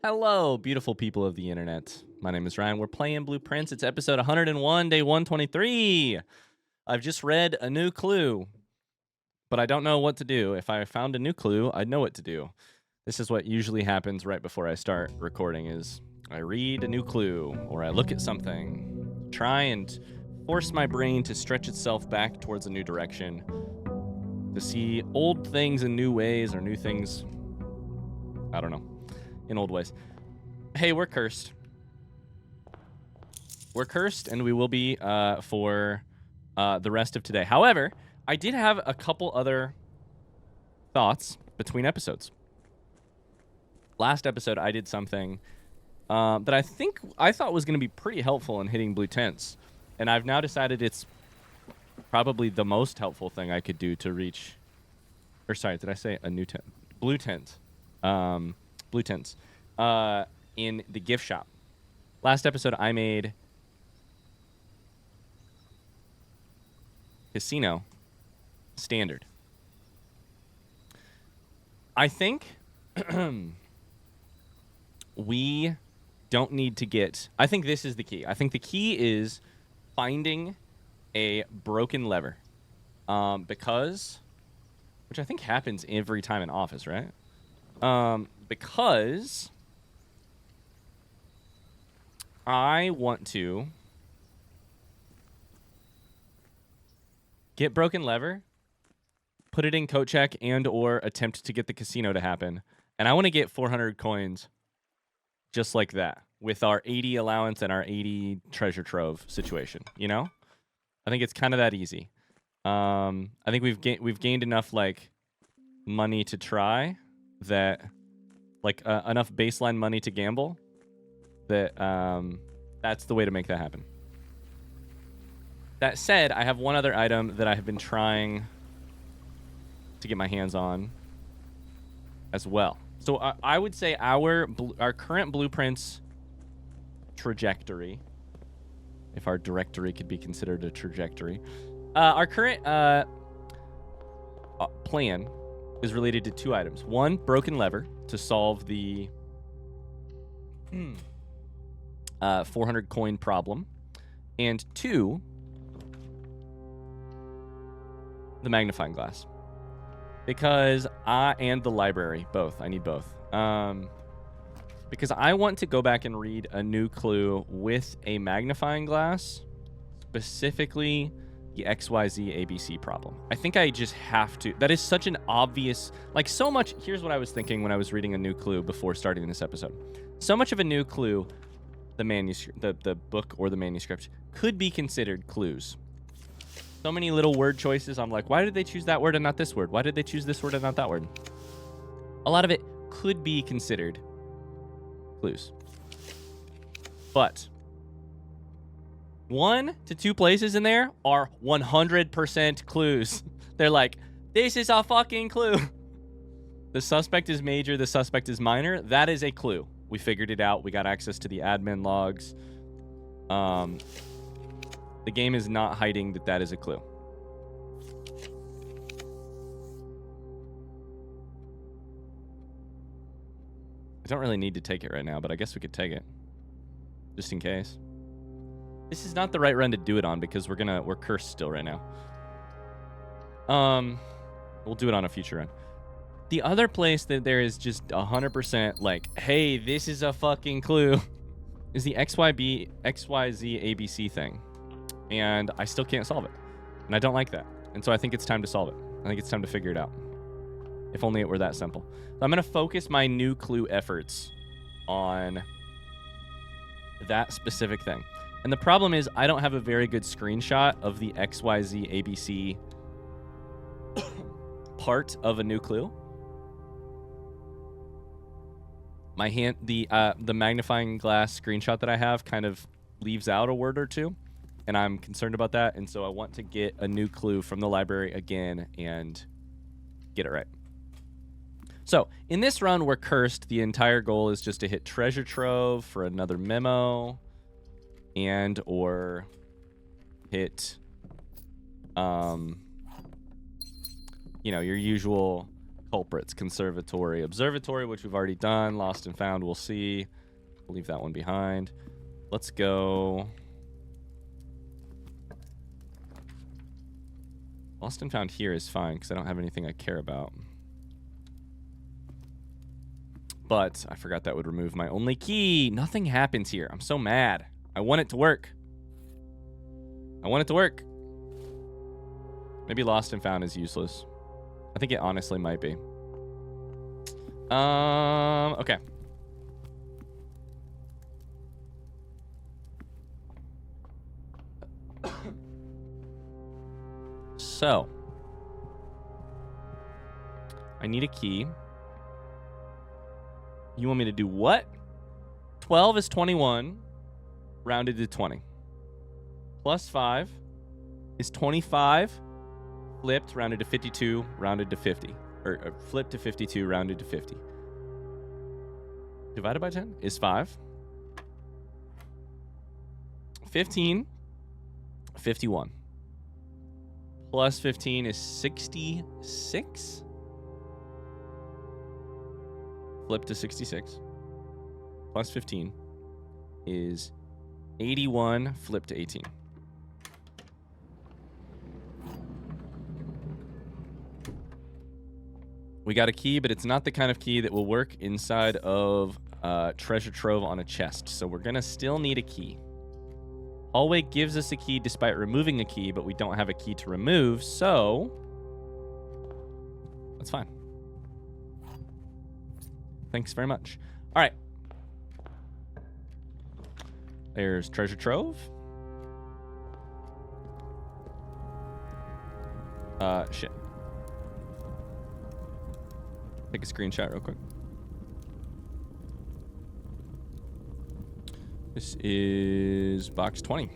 Hello, beautiful people of the internet. My name is Ryan. We're playing Blueprints. It's episode 101, day 123. I've just read a new clue, but I don't know what to do. If I found a new clue, I'd know what to do. This is what usually happens right before I start recording is I read a new clue or I look at something, try and force my brain to stretch itself back towards a new direction, to see old things in new ways or new things, I don't know, in old ways. Hey, we're cursed. We're cursed, and we will be for the rest of today. However, I did have a couple other thoughts between episodes. Last episode, I did something that I thought was going to be pretty helpful in hitting blue tents, and I've now decided it's probably the most helpful thing I could do to reach. Or sorry, did I say a new tent? Blue tent. Blue tents. In the gift shop. Last episode, I made casino standard. I think we don't need to get... I think this is the key. I think the key is finding a broken lever. Because... Which I think happens every time in Office, right? Because... I want to get broken lever, put it in coat check, and or attempt to get the casino to happen. And I want to get 400 coins just like that with our 80 allowance and our 80 treasure trove situation, you know? I think it's kind of that easy. I think we've gained enough like money to try that like enough baseline money to gamble. That that's the way to make that happen. That said, I have one other item that I have been trying to get my hands on as well. So I would say our current blueprints trajectory, if our directory could be considered a trajectory, our current plan is related to two items. One, broken lever to solve the 400 coin problem, and two, the magnifying glass, because and the library, both. I need both, because I want to go back and read a new clue with a magnifying glass, specifically the XYZ ABC problem. I think I just have to. That is such an obvious, like so much. Here's what I was thinking when I was reading a new clue before starting this episode. So much of a new clue, the manuscript, the book or the manuscript, could be considered clues. So many little word choices. I'm like, why did they choose that word and not this word? Why did they choose this word and not that word? A lot of it could be considered clues. But 1 to 2 places in there are 100% clues. They're like, this is a fucking clue. The suspect is major, the suspect is minor. That is a clue. We figured it out. We got access to the admin logs. The game is not hiding that is a clue. I don't really need to take it right now, but I guess we could take it. Just in case. This is not the right run to do it on because we're cursed still right now. We'll do it on a future run. The other place that there is just 100% like, hey, this is a fucking clue, is the XYZ ABC thing. And I still can't solve it. And I don't like that. And so I think it's time to solve it. I think it's time to figure it out. If only it were that simple. So I'm going to focus my new clue efforts on that specific thing. And the problem is I don't have a very good screenshot of the XYZ ABC part of a new clue. My the magnifying glass screenshot that I have kind of leaves out a word or two, and I'm concerned about that, and so I want to get a new clue from the library again and get it right. So, in this run, we're cursed. The entire goal is just to hit treasure trove for another memo, and or hit, your usual culprits. Conservatory. Observatory, which we've already done. Lost and found, we'll see. We'll leave that one behind. Let's go. Lost and found here is fine because I don't have anything I care about. But I forgot that would remove my only key. Nothing happens here. I'm so mad. I want it to work. I want it to work. Maybe lost and found is useless. I think it honestly might be. Okay. So, I need a key. You want me to do what? 12 is 21, rounded to 20. Plus 5 is 25, flipped, rounded to 52, rounded to 50. Or flipped to 52, rounded to 50. Divided by 10 is 5. 15, 51. Plus 15 is 66. Flip to 66. Plus 15 is 81. Flip to 18. We got a key, but it's not the kind of key that will work inside of treasure trove on a chest. So we're going to still need a key. Hallway gives us a key despite removing a key, but we don't have a key to remove, so that's fine. Thanks very much. All right. There's treasure trove. Shit. Take a screenshot real quick. This is box 20.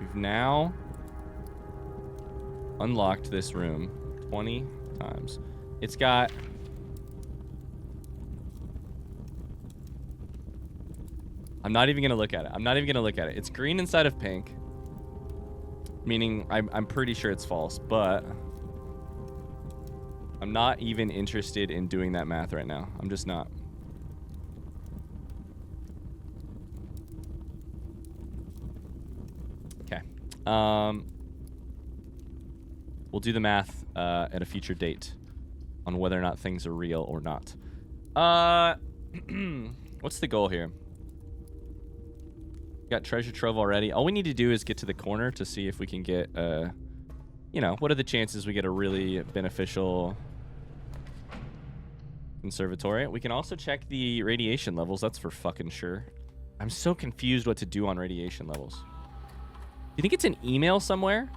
We've now unlocked this room 20 times. It's got... I'm not even going to look at it. I'm not even going to look at it. It's green inside of pink. Meaning I'm pretty sure it's false, but I'm not even interested in doing that math right now. I'm just not. Okay. We'll do the math at a future date on whether or not things are real or not. What's the goal here? Got treasure trove already. All we need to do is get to the corner to see if we can get, you know, what are the chances we get a really beneficial conservatory. We can also check the radiation levels. That's for fucking sure. I'm so confused what to do on radiation levels. Do you think it's an email somewhere?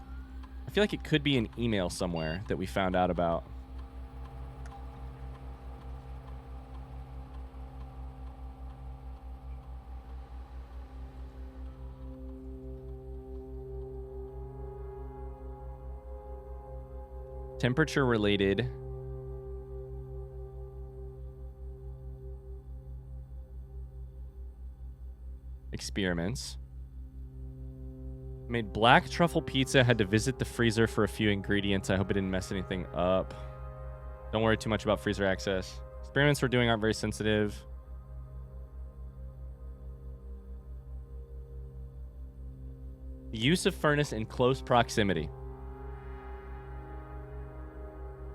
I feel like it could be an email somewhere that we found out about. Temperature related. Experiments. Made black truffle pizza, had to visit the freezer for a few ingredients. I hope it didn't mess anything up. Don't worry too much about freezer access. Experiments we're doing aren't very sensitive. Use of furnace in close proximity.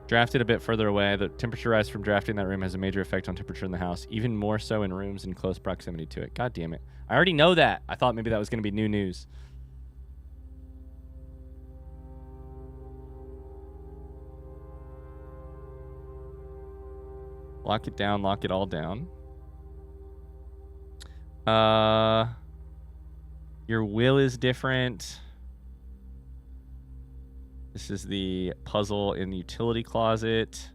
Drafted a bit further away. The temperature rise from drafting that room has a major effect on temperature in the house, even more so in rooms in close proximity to it. God damn it. I already know that. I thought maybe that was going to be new news. Lock it down, lock it all down. Your will is different. This is the puzzle in the utility closet.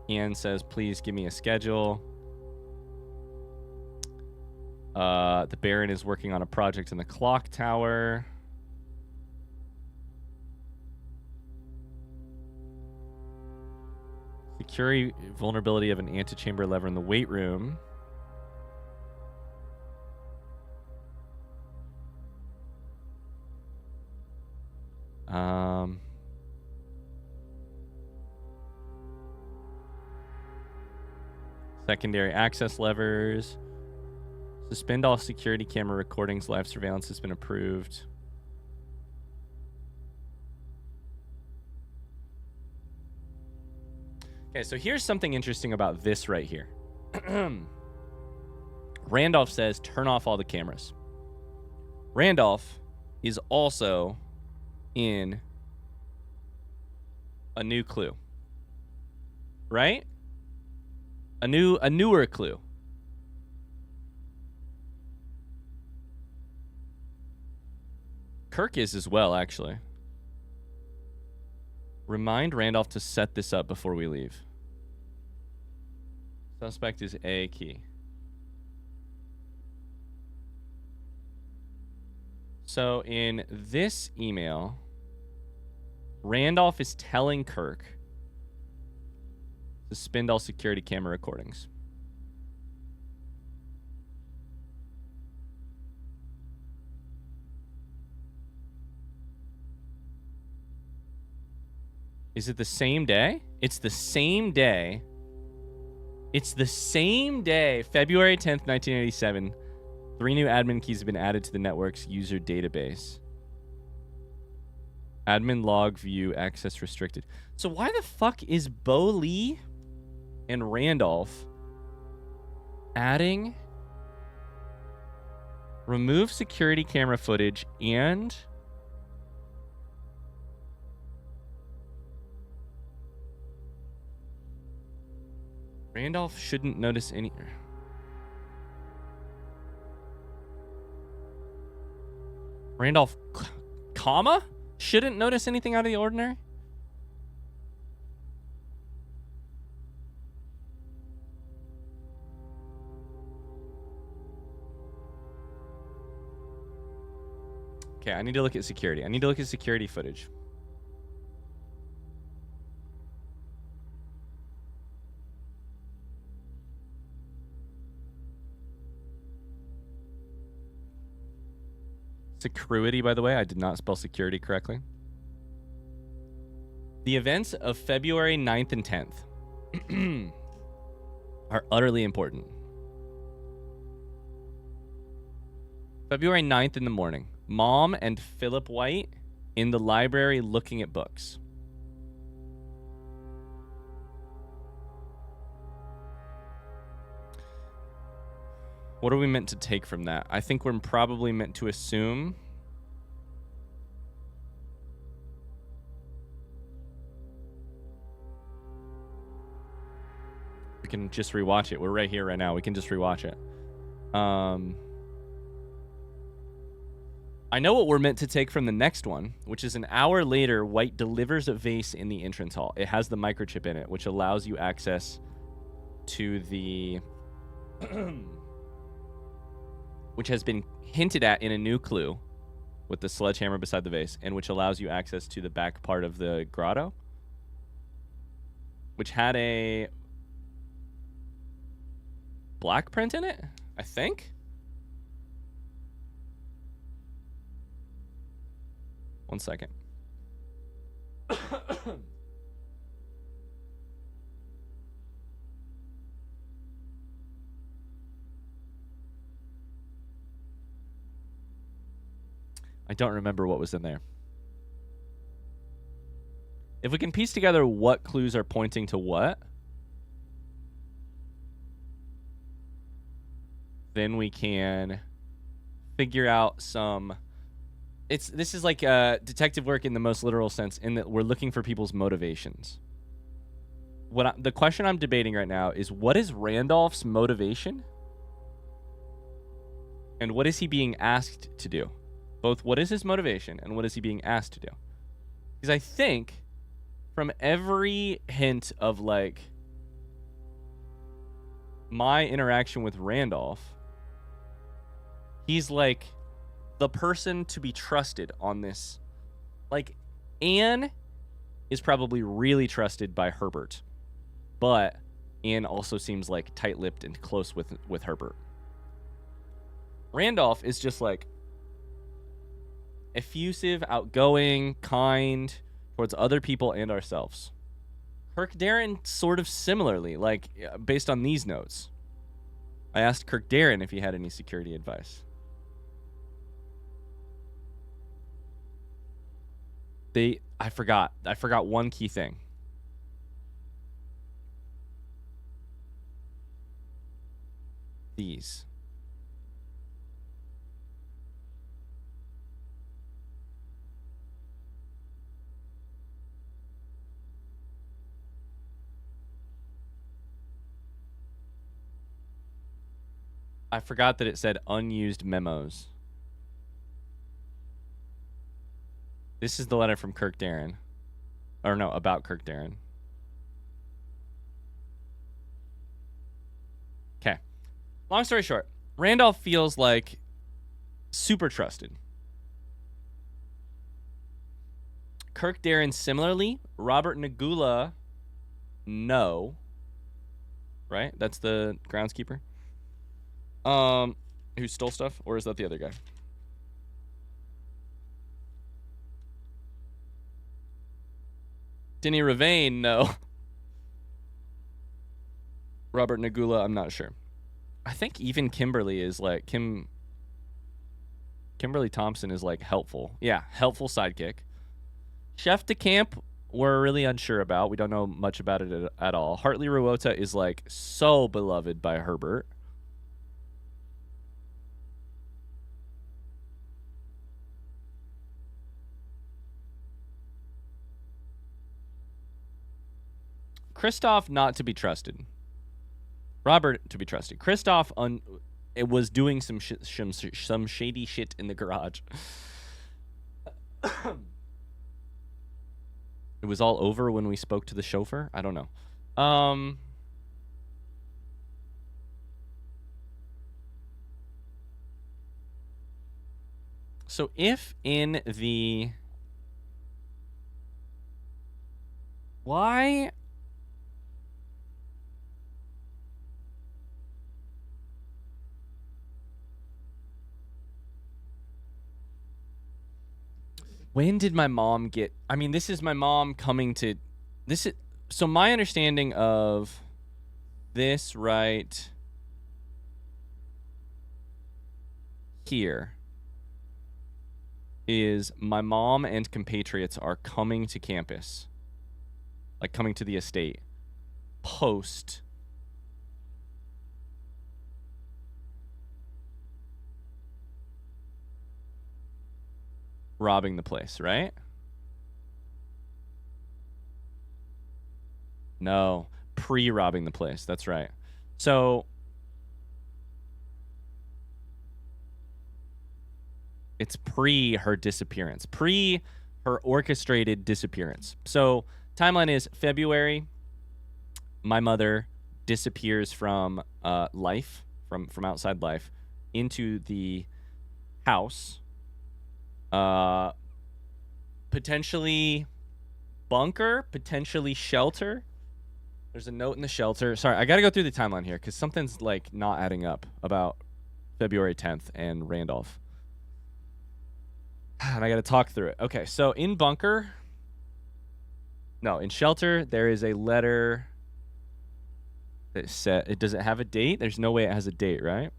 Ian says, please give me a schedule. The Baron is working on a project in the clock tower. Security vulnerability of an antechamber lever in the weight room. Secondary access levers. Suspend all security camera recordings. Live surveillance has been approved. Okay, so here's something interesting about this right here. Randolph says turn off all the cameras. Randolph is also in a new clue. Right? A newer clue. Kirk is as well, actually. Remind Randolph to set this up before we leave. Suspect is A key. So in this email, Randolph is telling Kirk to suspend all security camera recordings. Is it the same day? It's the same day. It's the same day, February 10th, 1987. 3 new admin keys have been added to the network's user database. Admin log view access restricted. So why the fuck is Bo Lee and Randolph adding remove security camera footage and Randolph shouldn't notice any... Randolph, comma? Shouldn't notice anything out of the ordinary? Okay, I need to look at security. I need to look at security footage. Security, by the way. I did not spell security correctly. The events of February 9th and 10th are utterly important. February 9th in the morning. Mom and Philip White in the library looking at books. What are we meant to take from that? I think we're probably meant to assume we can just rewatch it. We're right here right now. We can just rewatch it. I know what we're meant to take from the next one, which is an hour later, White delivers a vase in the entrance hall. It has the microchip in it, which allows you access to the... which has been hinted at in a new clue with the sledgehammer beside the vase, and which allows you access to the back part of the grotto, which had a black print in it, I think. One second. I don't remember what was in there. If we can piece together what clues are pointing to what, then we can figure out some... This is like detective work in the most literal sense, in that we're looking for people's motivations. The question I'm debating right now is, what is Randolph's motivation? And what is he being asked to do? Both what is his motivation and what is he being asked to do? Because I think from every hint of like my interaction with Randolph, he's like the person to be trusted on this. Like, Anne is probably really trusted by Herbert, but Anne also seems like tight-lipped and close with Herbert. Randolph is just like effusive, outgoing, kind towards other people and ourselves. Kirk Darren sort of similarly, like based on these notes. I asked Kirk Darren if he had any security advice. I forgot one key thing. These. I forgot that it said unused memos. This is the letter from Kirk Darren. Or no, about Kirk Darren. Okay. Long story short, Randolph feels like super trusted. Kirk Darren similarly. Robert Nagula, no. Right? That's the groundskeeper. Who stole stuff? Or is that the other guy? Denny Ravane, no. Robert Nagula, I'm not sure. I think even Kimberly is like Kimberly Thompson is like helpful. Yeah, helpful sidekick. Chef de Camp, we're really unsure about. We don't know much about it at all. Hartley Ruota is like so beloved by Herbert. Christoph not to be trusted. Robert to be trusted. Christoph it was doing some shady shit in the garage. It was all over when we spoke to the chauffeur. I don't know. So if in the why when did my mom get... I mean, this is my mom coming to... This is... So my understanding of this right here is my mom and compatriots are coming to campus. Like, coming to the estate. Post... robbing the place, right? No, pre-robbing the place. That's right. So it's pre her disappearance, pre her orchestrated disappearance. So timeline is February. My mother disappears from life, from outside life, into the house. Potentially bunker, potentially shelter. There's a note in the shelter. Sorry, I got to go through the timeline here because something's like not adding up about February 10th and Randolph. And I got to talk through it. Okay, so in bunker, no, in shelter, there is a letter that said, it doesn't have a date. There's no way it has a date, right?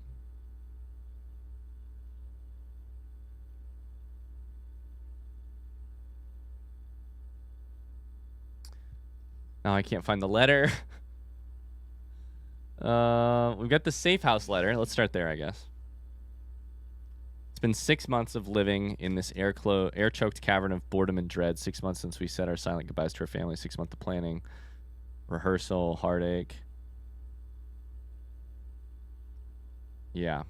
Now I can't find the letter. We've got the safe house letter. Let's start there, I guess. It's been 6 months of living in this air-choked cavern of boredom and dread. 6 months since we said our silent goodbyes to our family. 6 months of planning, rehearsal, heartache. Yeah.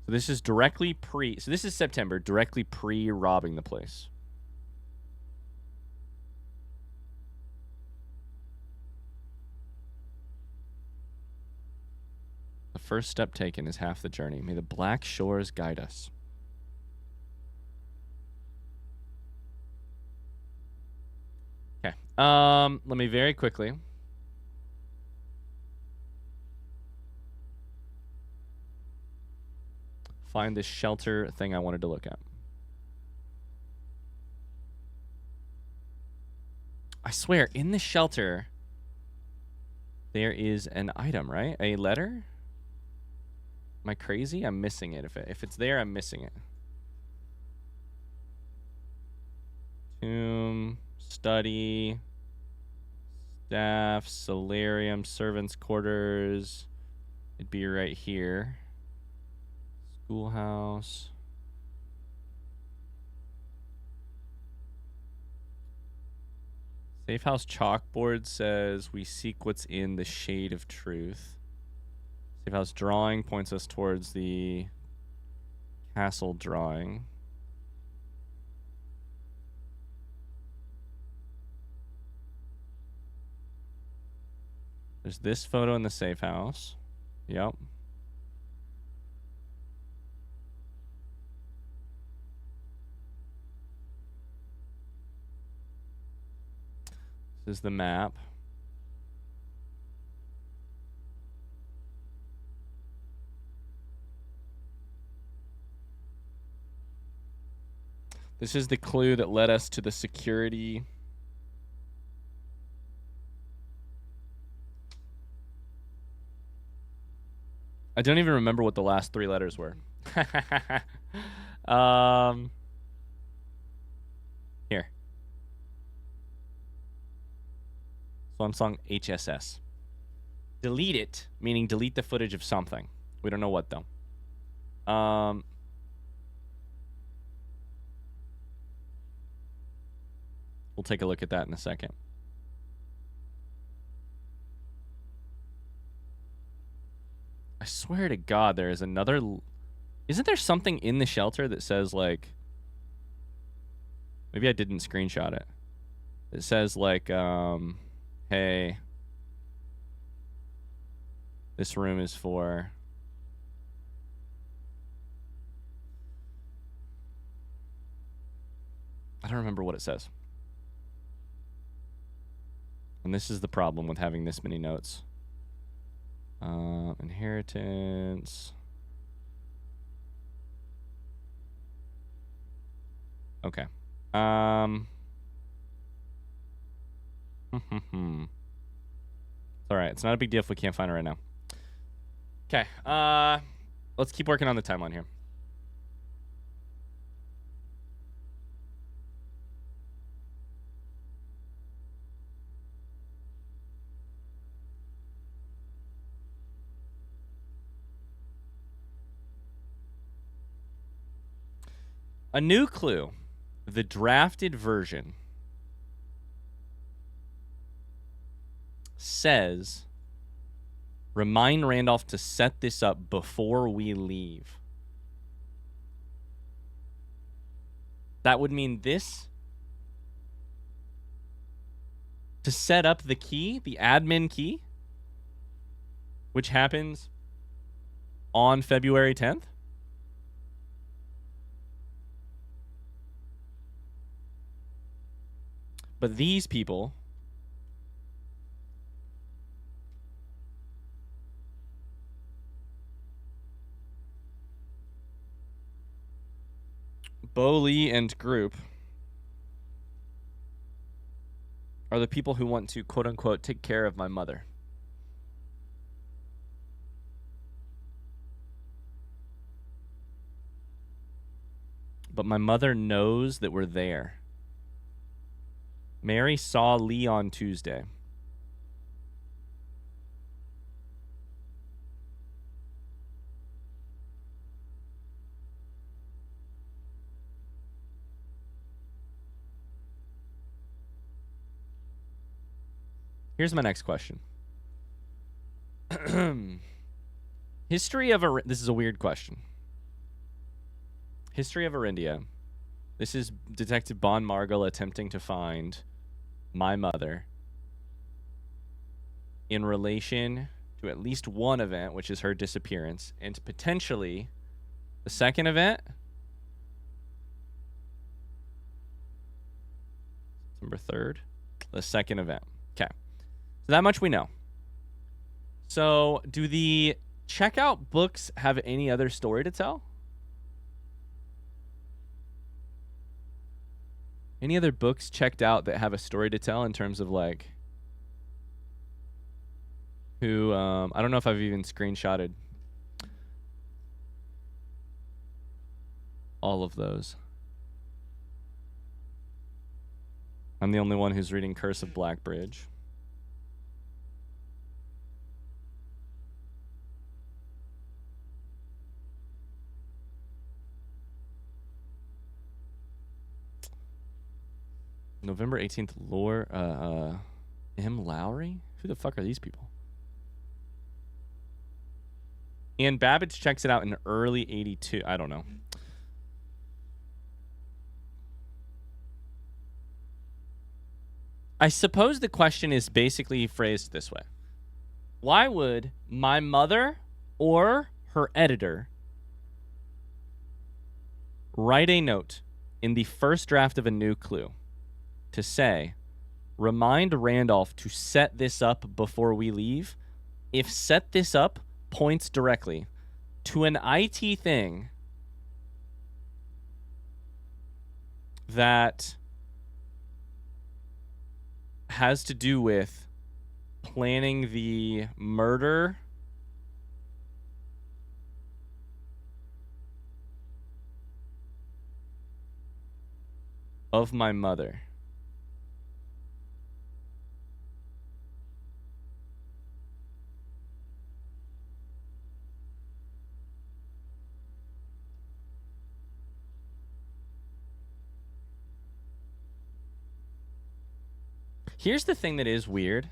So this is directly so this is September, directly pre-robbing the place. The first step taken is half the journey. May the black shores guide us. Okay. Let me very quickly find this shelter thing I wanted to look at. I swear, in the shelter, there is an item, right? A letter? Am I crazy? I'm missing it. If it's there, I'm missing it. Tomb, study, staff, solarium, servants' quarters. It'd be right here. Schoolhouse. Safe house chalkboard says we seek what's in the shade of truth. Safe house drawing points us towards the castle drawing. There's this photo in the safe house. Yep. This is the map. This is the clue that led us to the security. I don't even remember what the last 3 letters were. Here. Swan song HSS. Delete it, meaning delete the footage of something. We don't know what, though. We'll take a look at that in a second. I swear to God, there is another... Isn't there something in the shelter that says, like... Maybe I didn't screenshot it. It says, like, hey... This room is for... I don't remember what it says. And this is the problem with having this many notes. Inheritance. Okay. It's alright. It's not a big deal if we can't find it right now. Okay. Let's keep working on the timeline here. A new clue. The drafted version says, remind Randolph to set this up before we leave. That would mean this, to set up the key, the admin key, which happens on February 10th. But these people Bo Lee and group are the people who want to, quote unquote, take care of my mother. But my mother knows that we're there. Mary saw Lee on Tuesday. Here's my next question. History of this is a weird question. History of Arindia. This is Detective Bon Margul attempting to find my mother in relation to at least one event, which is her disappearance, and potentially the second event, September 3rd, the second event. Okay. So that much we know. So do the checkout books have any other story to tell? Any other books checked out that have a story to tell in terms of like who? I don't know if I've even screenshotted all of those. I'm the only one who's reading Curse of Blackbridge. November 18th, lore, M. Lowry? Who the fuck are these people? And Babbage checks it out in early 82. I don't know. I suppose the question is basically phrased this way. Why would my mother or her editor write a note in the first draft of a new clue to say, remind Randolph to set this up before we leave, if set this up points directly to an IT thing that has to do with planning the murder of my mother. Here's the thing that is weird.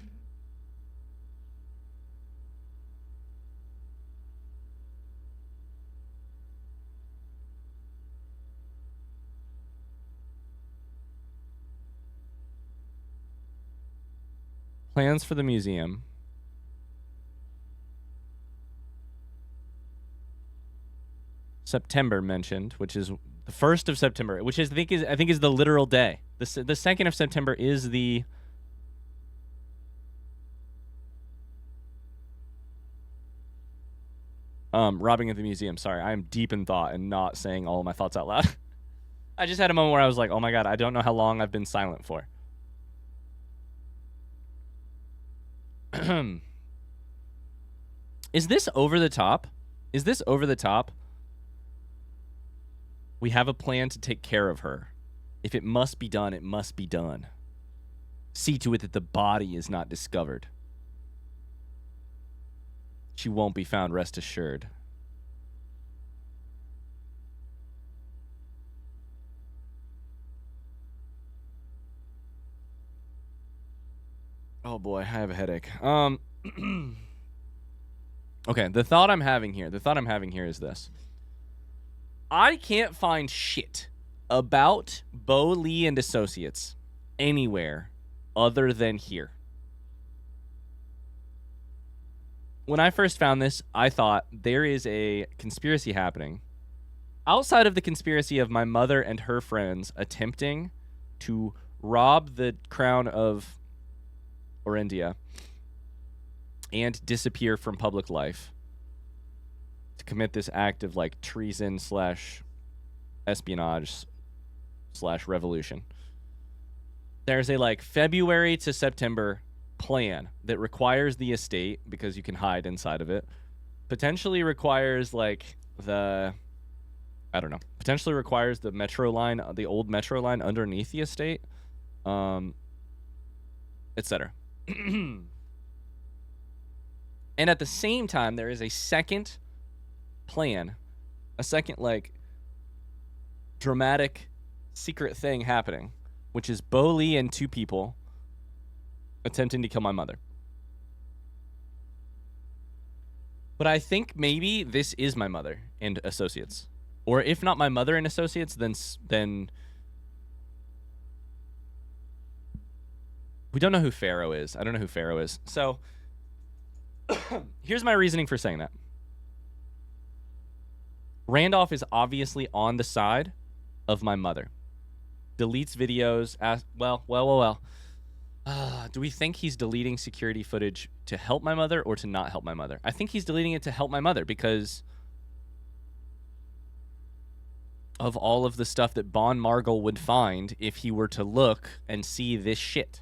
Plans for the museum. September mentioned, which is the 1st of September, which is I think is the literal day. The 2nd of September is the robbing of the museum. Sorry, I am deep in thought and not saying all of my thoughts out loud. I just had a moment where I was like, oh my god, I don't know how long I've been silent for. Is this over the top? Is this over the top? We have a plan to take care of her. If it must be done, it must be done. See to it that the body is not discovered. She won't be found, rest assured. Oh boy, I have a headache. Okay, the thought I'm having here is this. I can't find shit about Bo Lee and Associates anywhere other than here. When I first found this, I thought there is a conspiracy happening. Outside of the conspiracy of my mother and her friends attempting to rob the crown of Orindia and disappear from public life to commit this act of like treason / espionage / revolution. There's a like February to September plan that requires the estate, because you can hide inside of it, potentially requires like potentially requires the metro line, the old metro line underneath the estate, etc. And at the same time, there is a second plan, a second like dramatic secret thing happening, which is Bo Lee and 2 people attempting to kill my mother. But I think maybe this is my mother and Associates. Or if not my mother and Associates, then we don't know who Pharaoh is. I don't know who Pharaoh is. So here's my reasoning for saying that. Randolph is obviously on the side of my mother. Deletes videos. Well. Do we think he's deleting security footage to help my mother or to not help my mother? I think he's deleting it to help my mother, because of all of the stuff that Bon Margle would find if he were to look and see this shit.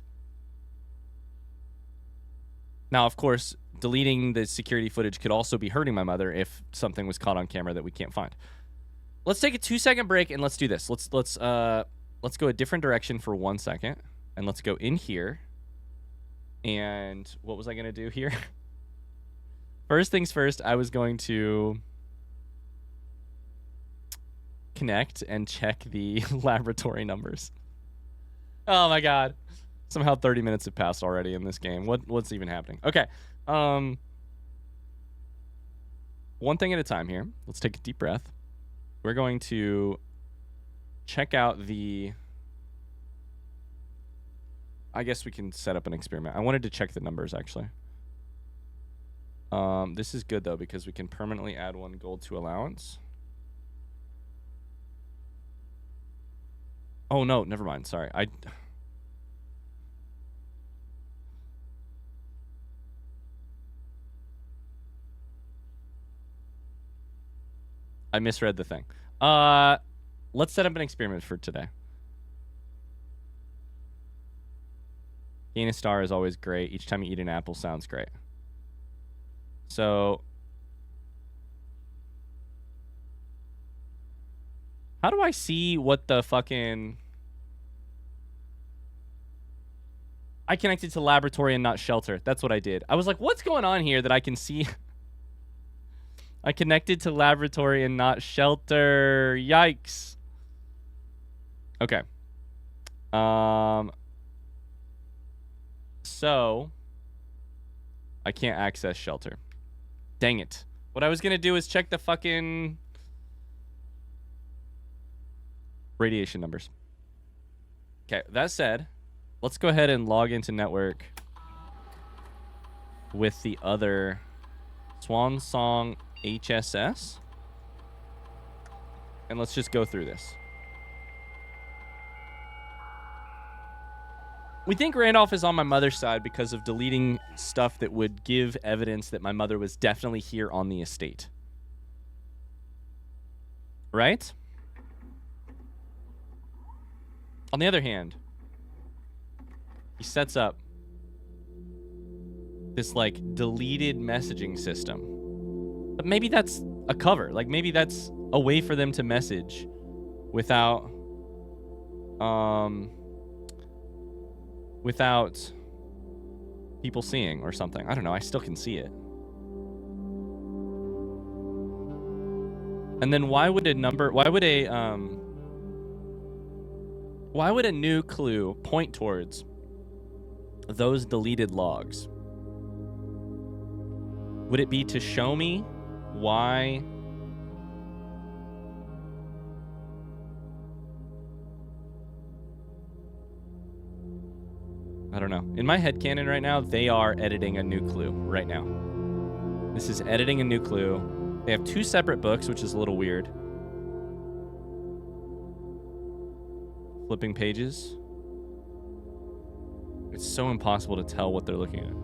Now, of course, deleting the security footage could also be hurting my mother if something was caught on camera that we can't find. Let's take a 2-second break and let's do this. Let's go a different direction for 1 second, and let's go in here. And what was I gonna do here? First things first, I was going to connect and check the laboratory numbers. Oh my god. Somehow 30 minutes have passed already in this game. What's even happening? Okay. One thing at a time here. Let's take a deep breath. We're going to check out the... I guess we can set up an experiment. I wanted to check the numbers, actually. This is good, though, because we can permanently add 1 gold to allowance. Oh, no, never mind. Sorry. I misread the thing. Let's set up an experiment for today. Gain a star is always great. Each time you eat an apple sounds great. So... how do I see what the fucking... I connected to laboratory and not shelter. That's what I did. I was like, what's going on here that I can see... I connected to laboratory and not shelter. Yikes. Okay. So I can't access shelter. Dang it. What I was going to do is check the fucking radiation numbers. Okay, that said, let's go ahead and log into network with the other Swan Song HSS. And let's just go through this. We think Randolph is on my mother's side because of deleting stuff that would give evidence that my mother was definitely here on the estate. Right? On the other hand, he sets up this, like, deleted messaging system. But maybe that's a cover. Like, maybe that's a way for them to message without... without people seeing or something. I don't know. I still can see it. And then why would a number... why would a new clue point towards those deleted logs? Would it be to show me why... I don't know. In my headcanon right now, they are editing a new clue right now. This is editing a new clue. They have 2 separate books, which is a little weird. Flipping pages. It's so impossible to tell what they're looking at.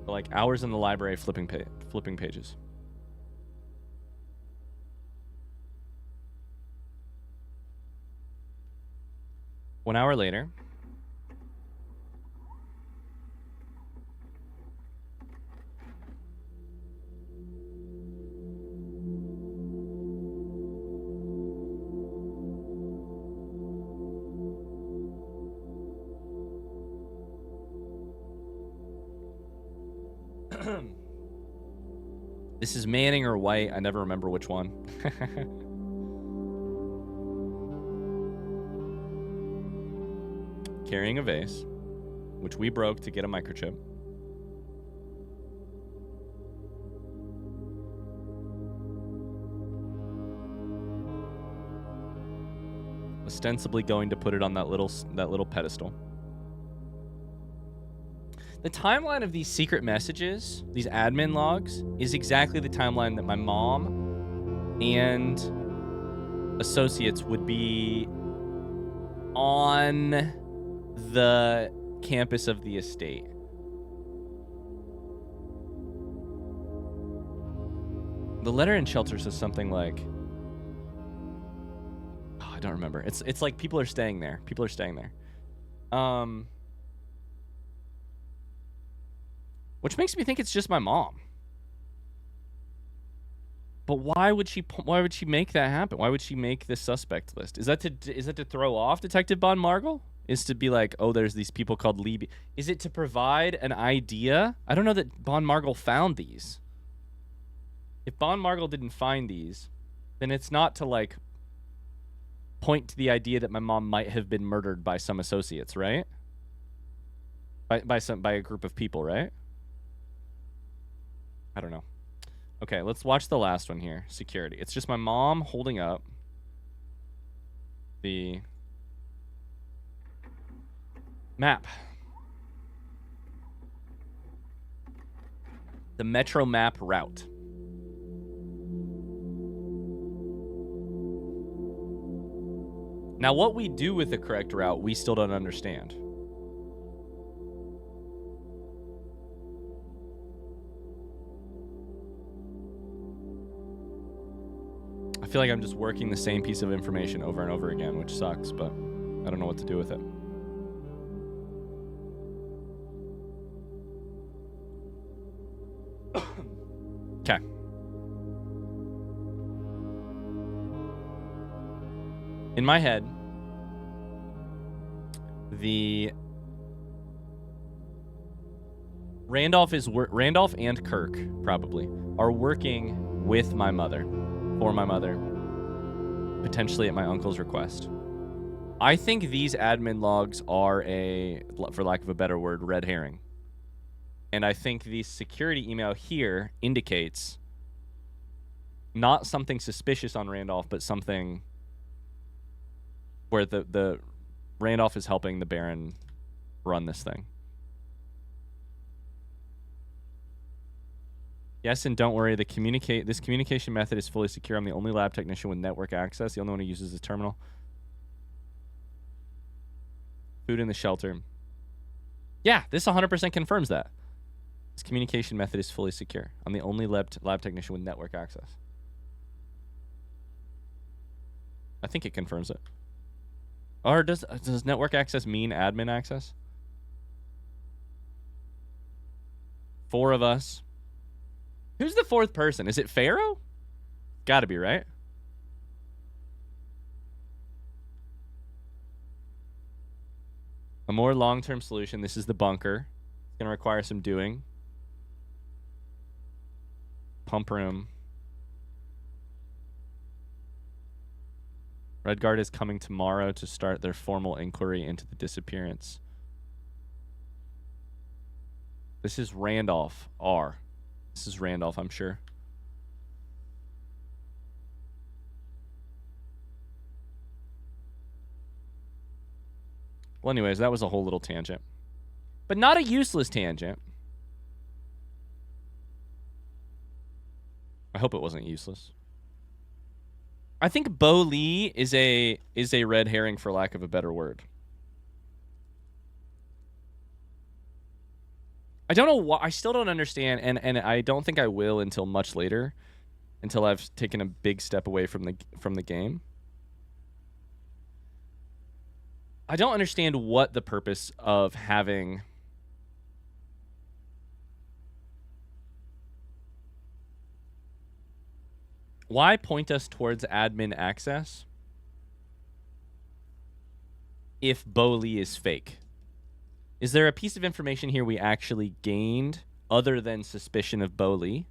Like hours in the library flipping pages. One hour later. This is Manning or White. I never remember which one. Carrying a vase, which we broke to get a microchip. Ostensibly going to put it on that little pedestal. The timeline of these secret messages, these admin logs, is exactly the timeline that my mom and associates would be on the campus of the estate. The letter in shelter says something like, oh, I don't remember. It's like people are staying there. People are staying there. Which makes me think it's just my mom. But why would she make that happen? Why would she make this suspect list? Is that to throw off Detective Von Margel? Is to be like, oh, there's these people called Libby. Is it to provide an idea? I don't know that Von Margel found these. If Von Margel didn't find these, then it's not to like point to the idea that my mom might have been murdered by some associates, right? By a group of people, right? I don't know. Okay, let's watch the last one here. Security. It's just my mom holding up the map. The Metro map route. Now, what we do with the correct route, we still don't understand. I feel like I'm just working the same piece of information over and over again, which sucks, but I don't know what to do with it. Okay. In my head, the Randolph and Kirk probably are working with my mother, for my mother, potentially at my uncle's request. I think these admin logs are for lack of a better word, red herring. And I think the security email here indicates not something suspicious on Randolph, but something where the Randolph is helping the Baron run this thing. Yes, and don't worry, this communication method is fully secure. I'm the only lab technician with network access, the only one who uses the terminal. Food in the shelter. Yeah, this 100% confirms that. This communication method is fully secure. I'm the only lab technician with network access. I think it confirms it. Or does network access mean admin access? 4 of us. Who's the 4th person? Is it Pharaoh? Gotta be, right? A more long-term solution. This is the bunker. It's going to require some doing. Pump room. Redguard is coming tomorrow to start their formal inquiry into the disappearance. This is Randolph R. This is Randolph, I'm sure. Well, anyways, that was a whole little tangent. But not a useless tangent. I hope it wasn't useless. I think Bo Lee is a red herring for lack of a better word. I don't know why. I still don't understand, and I don't think I will until much later, until I've taken a big step away from the game. I don't understand what the purpose of having why point us towards admin access if Bo Lee is fake? Is there a piece of information here we actually gained other than suspicion of Bo Lee?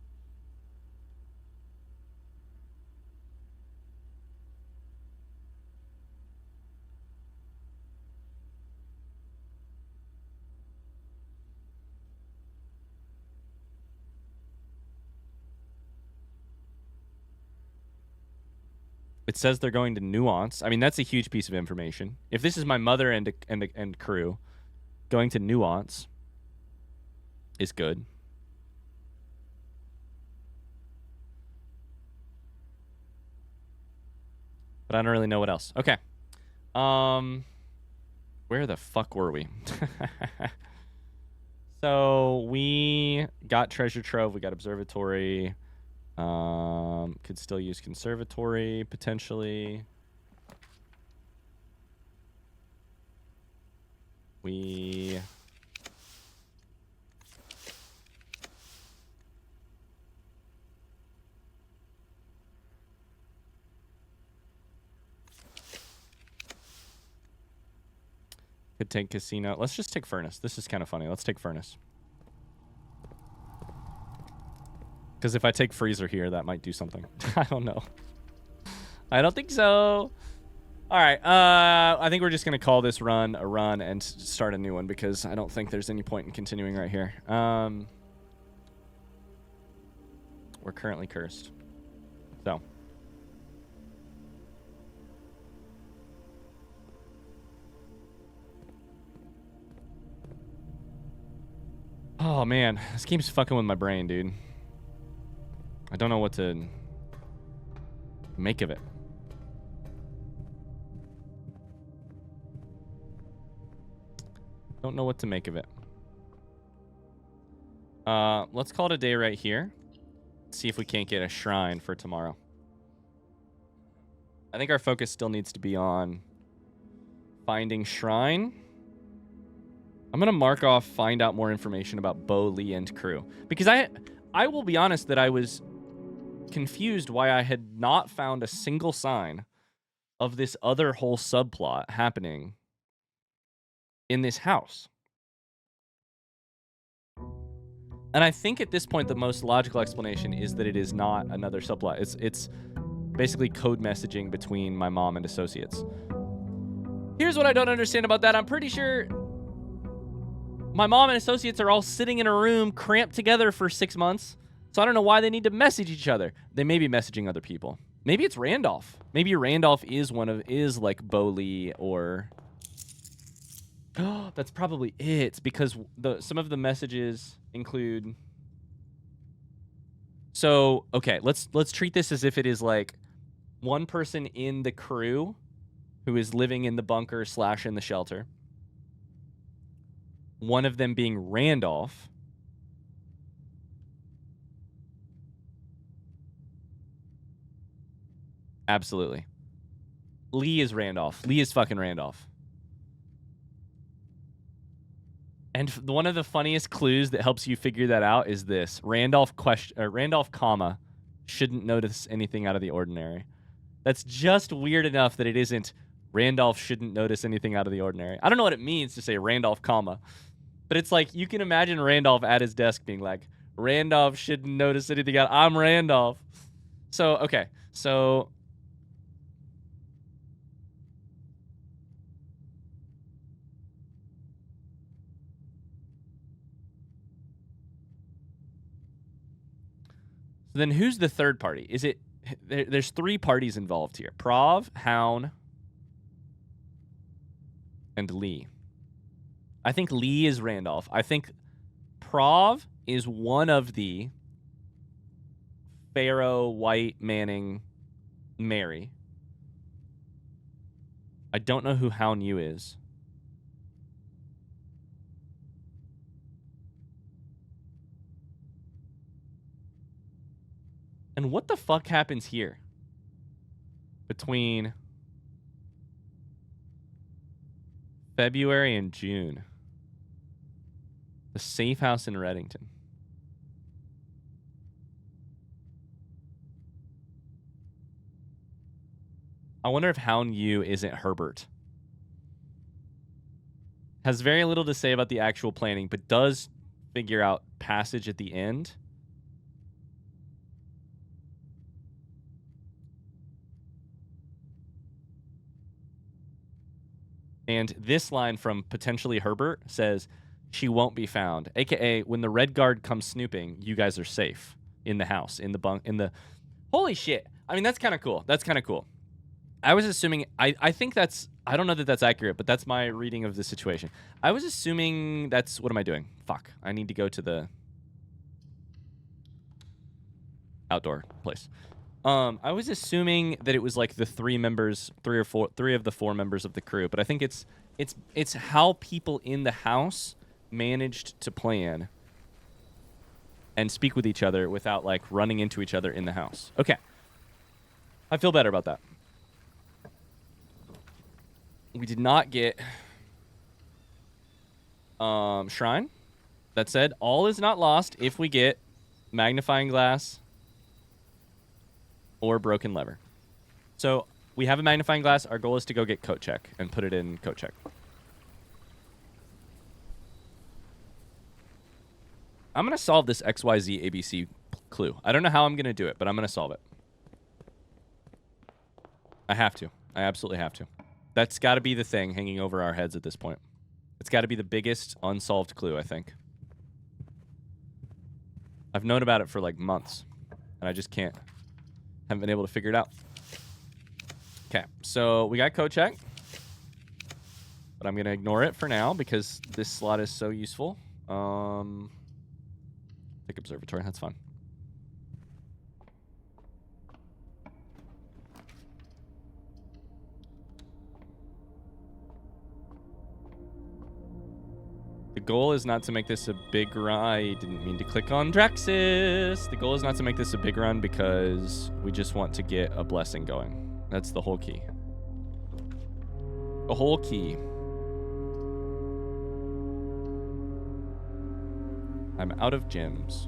It says they're going to Nuance. I mean, that's a huge piece of information. If this is my mother and crew, going to Nuance is good. But I don't really know what else. Okay. Where the fuck were we? So we got treasure trove. We got observatory. Could still use conservatory, potentially. We... could take casino. Let's just take furnace. This is kind of funny. Let's take furnace. Because if I take freezer here, that might do something. I don't know. I don't think so. All right. I think we're just going to call this run a run and start a new one because I don't think there's any point in continuing right here. We're currently cursed. So. Oh, man. This game's fucking with my brain, dude. I don't know what to make of it. Don't know what to make of it. Let's call it a day right here. See if we can't get a shrine for tomorrow. I think our focus still needs to be on finding shrine. I'm going to mark off find out more information about Bo, Lee, and crew. Because I will be honest that I was confused why I had not found a single sign of this other whole subplot happening in this house. And I think at this point the most logical explanation is that it is not another subplot. It's basically code messaging between my mom and associates. Here's what I don't understand about that. I'm pretty sure my mom and associates are all sitting in a room cramped together for 6 months. So I don't know why they need to message each other. They may be messaging other people. Maybe it's Randolph. Maybe Randolph is like Bowley or... Oh, that's probably it, because some of the messages include... So, okay, let's treat this as if it is like one person in the crew who is living in the bunker / in the shelter. One of them being Randolph. Absolutely. Lee is Randolph. Lee is fucking Randolph. And one of the funniest clues that helps you figure that out is this. Randolph, comma, shouldn't notice anything out of the ordinary. That's just weird enough that it isn't Randolph shouldn't notice anything out of the ordinary. I don't know what it means to say Randolph, comma. But it's like, you can imagine Randolph at his desk being like, Randolph shouldn't notice anything out. I'm Randolph. So, okay. So... then who's the third party? Is it... There's 3 parties involved here. Prov, Hound, and Lee. I think Lee is Randolph. I think Prov is one of the Pharaoh, White, Manning, Mary. I don't know who Hound Yu is. And what the fuck happens here? Between February and June. The safe house in Reddington. I wonder if Hound Yu isn't Herbert. Has very little to say about the actual planning, but does figure out passage at the end. And this line from potentially Herbert says, she won't be found. AKA, when the red guard comes snooping, you guys are safe in the house, in the bunk, in the... Holy shit. I mean, that's kind of cool. That's kind of cool. I was assuming... I think that's... I don't know that that's accurate, but that's my reading of the situation. I was assuming that's... What am I doing? Fuck. I need to go to the... outdoor place. I was assuming that it was like the 3 of the 4 members of the crew, but I think it's how people in the house managed to plan and speak with each other without, like, running into each other in the house. Okay. I feel better about that. We did not get shrine. That said, all is not lost if we get magnifying glass or broken lever. So we have a magnifying glass. Our goal is to go get coat check and put it in coat check. I'm going to solve this XYZ ABC clue. I don't know how I'm going to do it, but I'm going to solve it. I have to. I absolutely have to. That's got to be the thing hanging over our heads at this point. It's got to be the biggest unsolved clue, I think. I've known about it for like months, and I just haven't been able to figure it out. Okay, so we got code check, but I'm going to ignore it for now because this slot is so useful. Pick observatory, that's fun. The goal is not to make this a big run. I didn't mean to click on Draxus. The goal is not to make this a big run because we just want to get a blessing going. That's the whole key. The whole key. I'm out of gems.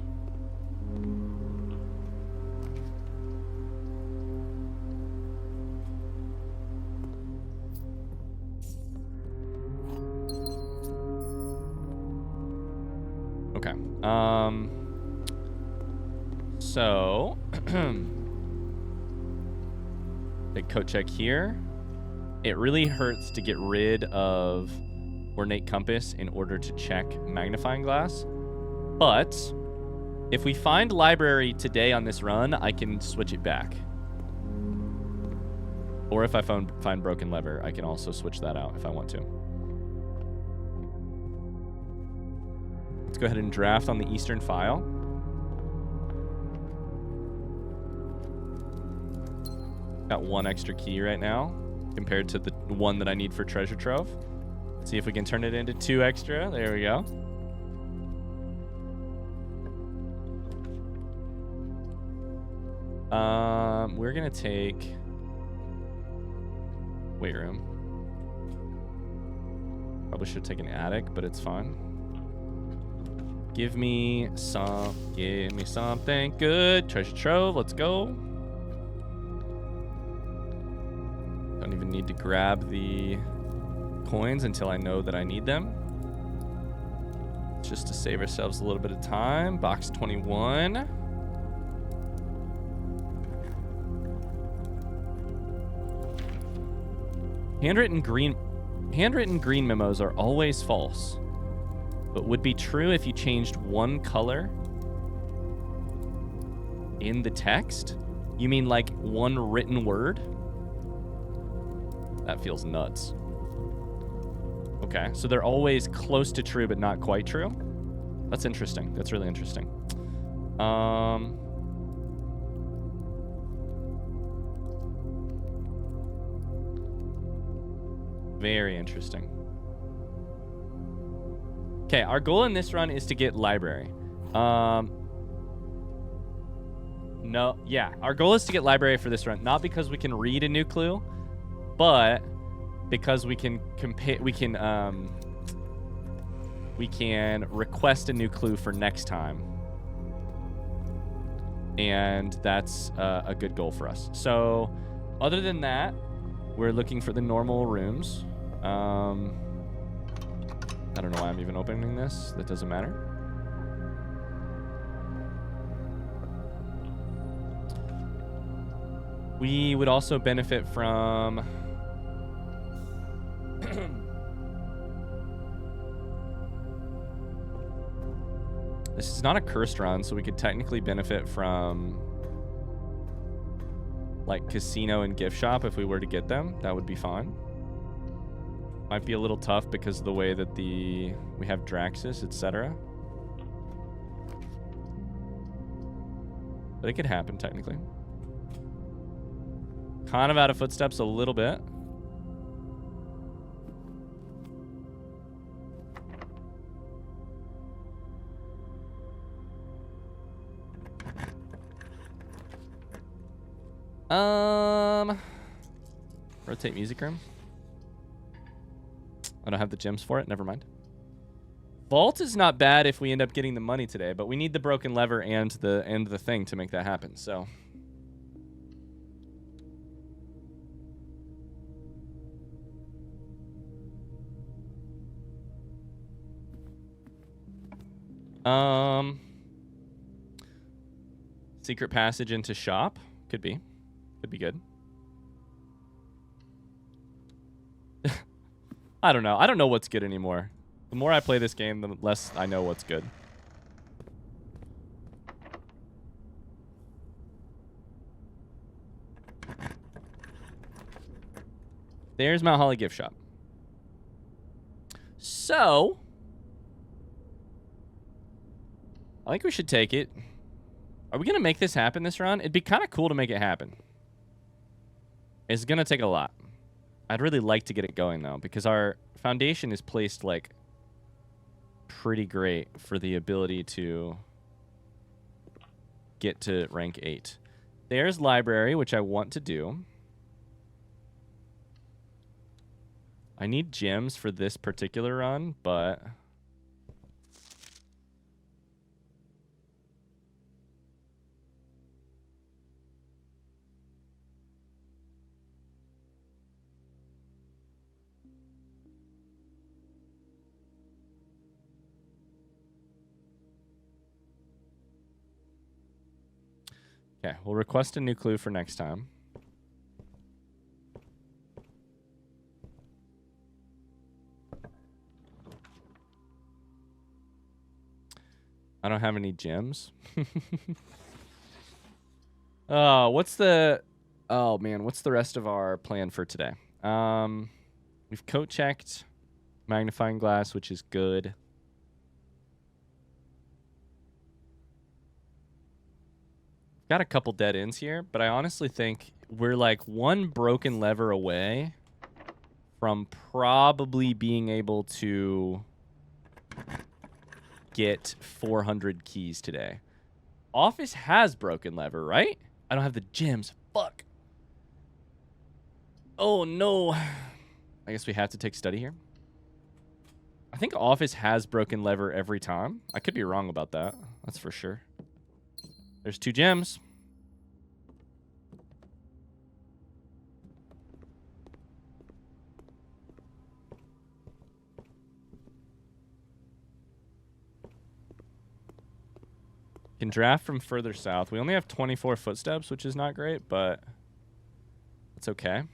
Okay. So take coat check here. It really hurts to get rid of ornate compass in order to check magnifying glass. But if we find library today on this run, I can switch it back. Or if I find broken lever, I can also switch that out if I want to. Let's go ahead and draft on the eastern file. Got one extra key right now compared to the one that I need for treasure trove. Let's see if we can turn it into 2 extra. There we go. We're gonna take weight room. Probably should take an attic, but it's fine. Give me something good. Treasure trove, let's go. Don't even need to grab the coins until I know that I need them. Just to save ourselves a little bit of time. Box 21. Handwritten green memos are always false, but would be true if you changed one color in the text? You mean like one written word? That feels nuts. Okay, so they're always close to true, but not quite true? That's interesting. That's really interesting. Very interesting. Okay, our goal in this run is to get library. Our goal is to get library for this run, not because we can read a new clue, but because we can request a new clue for next time. And that's a good goal for us. So, other than that, we're looking for the normal rooms. I don't know why I'm even opening this. That doesn't matter. We would also benefit from... This is not a cursed run, so we could technically benefit from like casino and gift shop if we were to get them. That would be fine. Might be a little tough because of the way that we have Draxus, etc. But it could happen technically. Kind of out of footsteps a little bit. Rotate music room. I don't have the gems for it. Never mind. Vault is not bad if we end up getting the money today, but we need the broken lever and the thing to make that happen. So. Secret passage into shop. Could be. Could be good. I don't know. I don't know what's good anymore. The more I play this game, the less I know what's good. There's Mount Holly gift shop. So, I think we should take it. Are we going to make this happen this round? It'd be kind of cool to make it happen. It's going to take a lot. I'd really like to get it going, though, because our foundation is placed, like, pretty great for the ability to get to rank 8. There's library, which I want to do. I need gems for this particular run, but... Okay, we'll request a new clue for next time. I don't have any gems. What's the... Oh, man, what's the rest of our plan for today? We've coat checked magnifying glass, which is good. Got a couple dead ends here, but I honestly think we're like one broken lever away from probably being able to get 400 keys today. Office has broken lever, right? I don't have the gems. Fuck. Oh, no. I guess we have to take study here. I think office has broken lever every time. I could be wrong about that. That's for sure. There's 2 gems. Can draft from further south. We only have 24 footsteps, which is not great, but it's okay.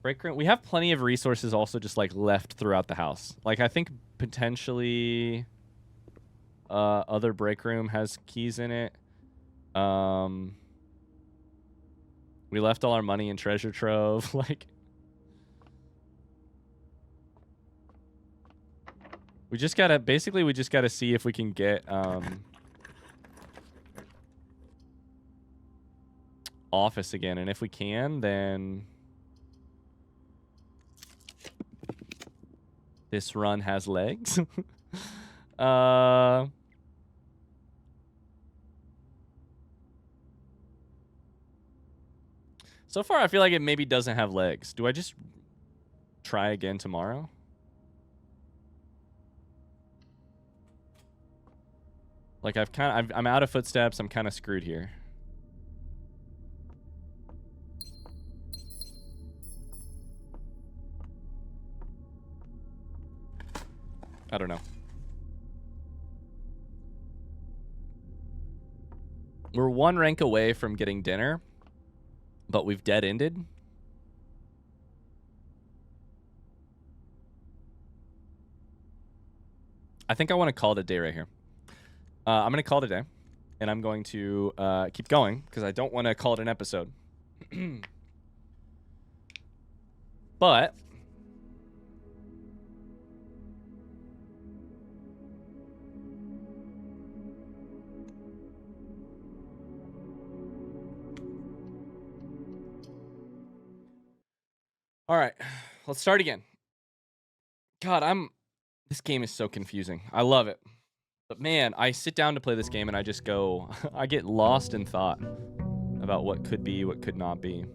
Break room. We have plenty of resources also just like left throughout the house. Like I think potentially other break room has keys in it. We left all our money in treasure trove. Like we just gotta see if we can get office again, and if we can, then this run has legs. So far, I feel like it maybe doesn't have legs. Do I just try again tomorrow? Like I'm out of footsteps. I'm kind of screwed here. I don't know. We're 1 rank away from getting dinner, but we've dead-ended. I think I want to call it a day right here. I'm going to call it a day, and I'm going to keep going because I don't want to call it an episode. But all right, let's start again. God, this game is so confusing. I love it. But man, I sit down to play this game and I just go, I get lost in thought about what could be, what could not be.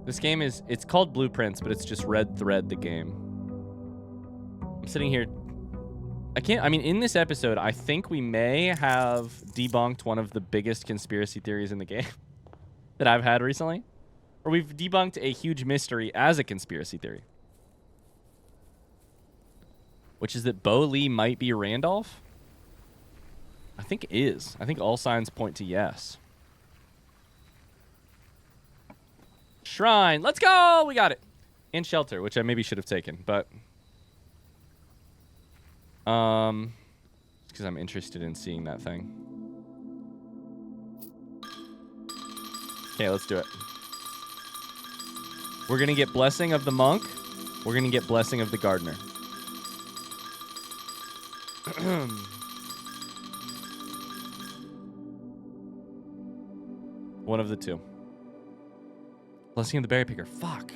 This game it's called Blueprints, but it's just Red Thread the game. I'm sitting here. I mean, in this episode, I think we may have debunked one of the biggest conspiracy theories in the game that I've had recently. Or we've debunked a huge mystery as a conspiracy theory. Which is that Bo Lee might be Randolph? I think it is. I think all signs point to yes. Shrine. Let's go! We got it. And shelter, which I maybe should have taken, but... because I'm interested in seeing that thing. Okay, let's do it. We're going to get Blessing of the Monk. We're going to get Blessing of the Gardener. One of the two. Blessing of the Berry Picker. Fuck.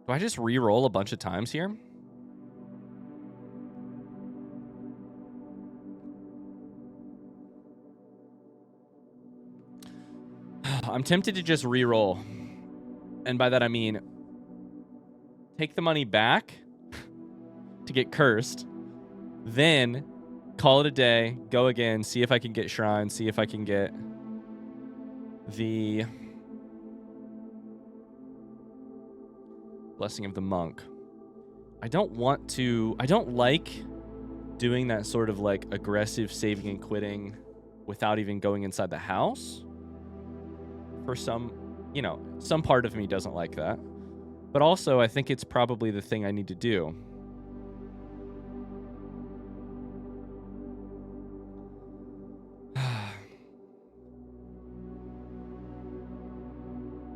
Do I just re-roll a bunch of times here? I'm tempted to just re-roll. And by that I mean take the money back to get cursed, then call it a day, go again, see if I can get Shrine, see if I can get the Blessing of the Monk. I don't like doing that sort of like aggressive saving and quitting without even going inside the house. For some, some part of me doesn't like that. But also, I think it's probably the thing I need to do.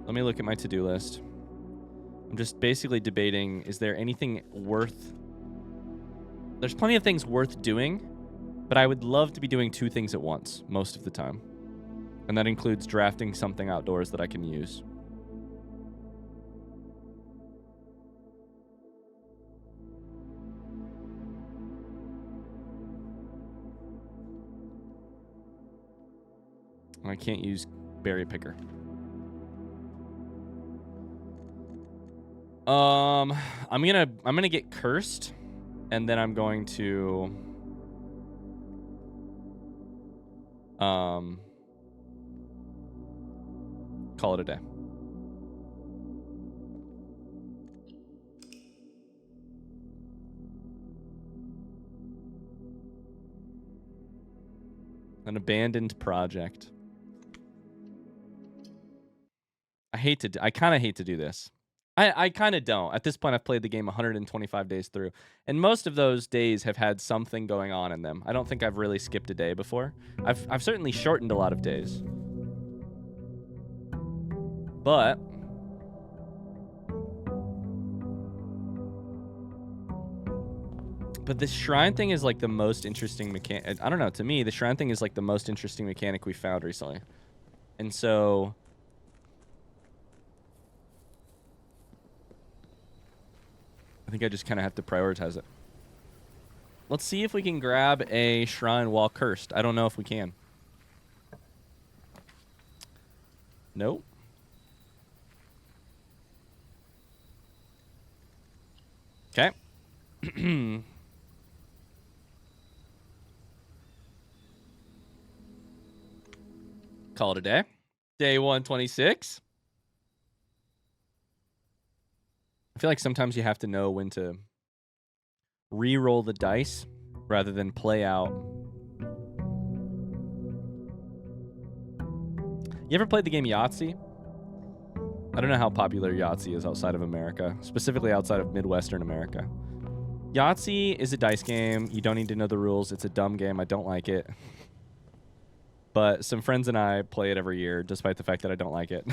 Let me look at my to-do list. I'm just basically debating, is there anything worth... There's plenty of things worth doing, but I would love to be doing two things at once most of the time. And that includes drafting something outdoors that I can use. I can't use Berry Picker. I'm gonna get cursed, and then I'm going to call it a day. An abandoned project. I kind of hate to do this. I kind of don't. At this point, I've played the game 125 days through, and most of those days have had something going on in them. I don't think I've really skipped a day before. I've certainly shortened a lot of days. But this shrine thing is like the most interesting mechanic. I don't know. To me, the shrine thing is like the most interesting mechanic we found recently. And so I think I just kind of have to prioritize it. Let's see if we can grab a shrine while cursed. I don't know if we can. Nope. Okay. Call it a day. Day 126. I feel like sometimes you have to know when to re-roll the dice rather than play out. You ever played the game Yahtzee? I don't know how popular Yahtzee is outside of America, specifically outside of Midwestern America. Yahtzee is a dice game. You don't need to know the rules. It's a dumb game. I don't like it. But some friends and I play it every year, despite the fact that I don't like it.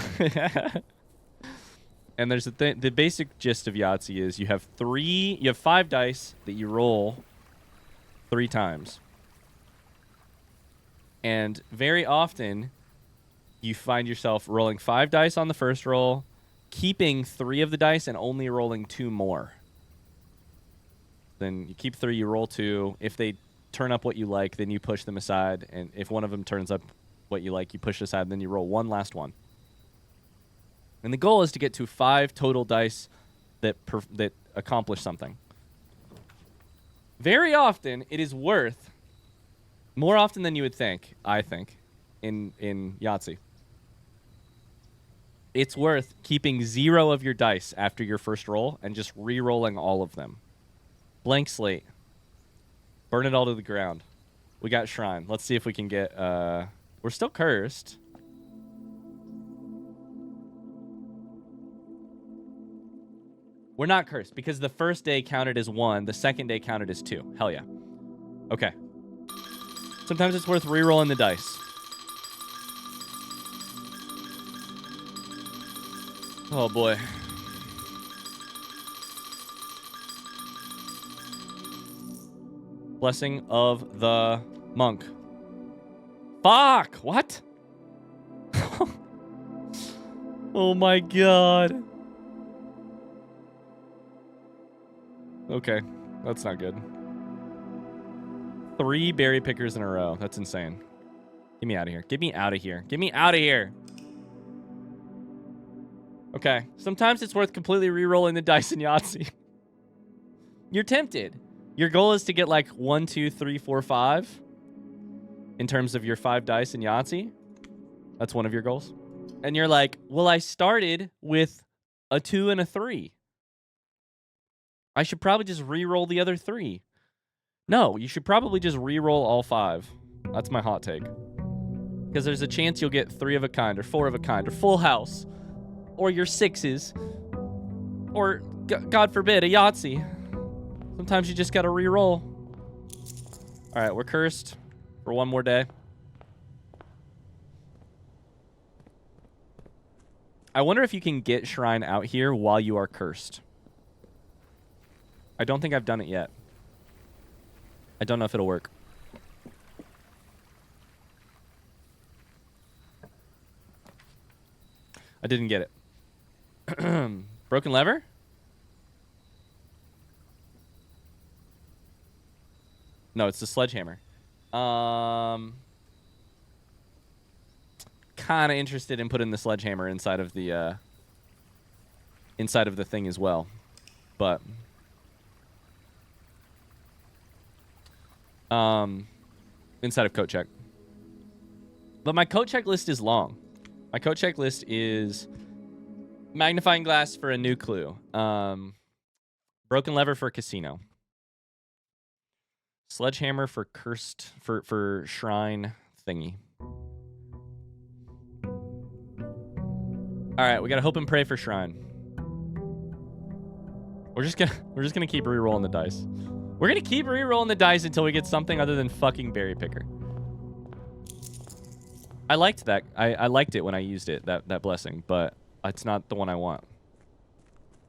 And there's the basic gist of Yahtzee is you have 5 dice that you roll 3 times. And very often, you find yourself rolling 5 dice on the first roll, keeping 3 of the dice and only rolling 2 more. Then you keep 3, you roll 2. If they turn up what you like, then you push them aside. And if one of them turns up what you like, you push aside, and then you roll one last one. And the goal is to get to 5 total dice that accomplish something. Very often, it is worth, more often than you would think, I think, in Yahtzee, it's worth keeping 0 of your dice after your first roll and just re-rolling all of them. Blank slate. Burn it all to the ground. We got Shrine. Let's see if we can get... we're still cursed. We're not cursed because the first day counted as 1. The second day counted as 2. Hell yeah. Okay. Sometimes it's worth re-rolling the dice. Oh boy. Blessing of the monk. Fuck! What? Oh my god. Okay, that's not good. 3 berry pickers in a row. That's insane. Get me out of here. Get me out of here. Get me out of here. Okay, sometimes it's worth completely re-rolling the dice in Yahtzee. You're tempted. Your goal is to get like 1, 2, 3, 4, 5 in terms of your 5 dice in Yahtzee. That's one of your goals. And you're like, well, I started with a 2 and a 3. I should probably just re-roll the other 3. No, you should probably just re-roll all 5. That's my hot take. Because there's a chance you'll get 3 of a kind, or 4 of a kind, or full house, or your 6s, or, God forbid, a Yahtzee. Sometimes you just gotta re-roll. All right, we're cursed for 1 more day. I wonder if you can get Shrine out here while you are cursed. I don't think I've done it yet. I don't know if it'll work. I didn't get it. Broken lever? No, it's the sledgehammer. Kind of interested in putting the sledgehammer inside of the thing as well, but inside of coat check. But my coat check list is long. My coat check list is magnifying glass for a new clue, broken lever for casino, sledgehammer for cursed for shrine thingy. All right, we gotta hope and pray for shrine. We're just gonna keep re-rolling the dice. We're gonna keep re-rolling the dice until we get something other than fucking berry picker. I liked that. I liked it when I used it, that blessing, but it's not the one I want.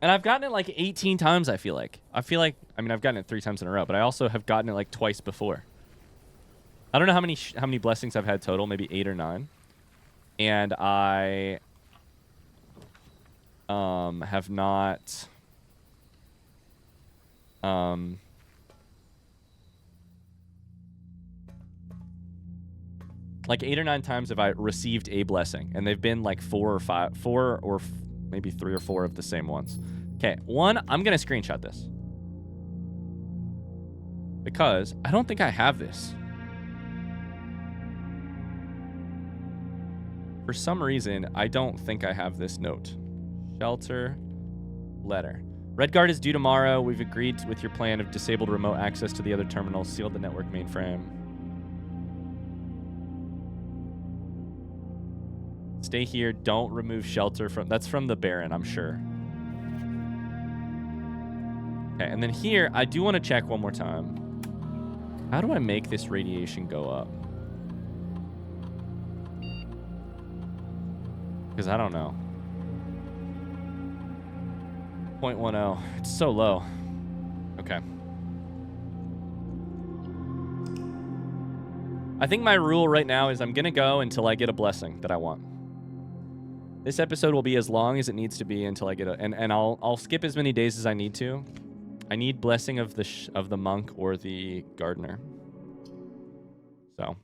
And I've gotten it like 18 times, I feel like. I mean, I've gotten it 3 times in a row, but I also have gotten it like twice before. I don't know how many blessings I've had total, maybe 8 or 9. And I have not like 8 or 9 times have I received a blessing, and they've been like 4 or maybe 3 or 4 of the same ones. Okay, one, I'm gonna screenshot this because I don't think I have this. For some reason, I don't think I have this note. Shelter, letter. Redguard is due tomorrow. We've agreed with your plan of disabled remote access to the other terminals, sealed the network mainframe. Stay here. Don't remove shelter from... That's from the Baron, I'm sure. Okay, and then here, I do want to check one more time. How do I make this radiation go up? Because I don't know. 0.10. It's so low. Okay. I think my rule right now is I'm going to go until I get a blessing that I want. This episode will be as long as it needs to be until I get a... And I'll skip as many days as I need to. I need blessing of the monk or the gardener. So...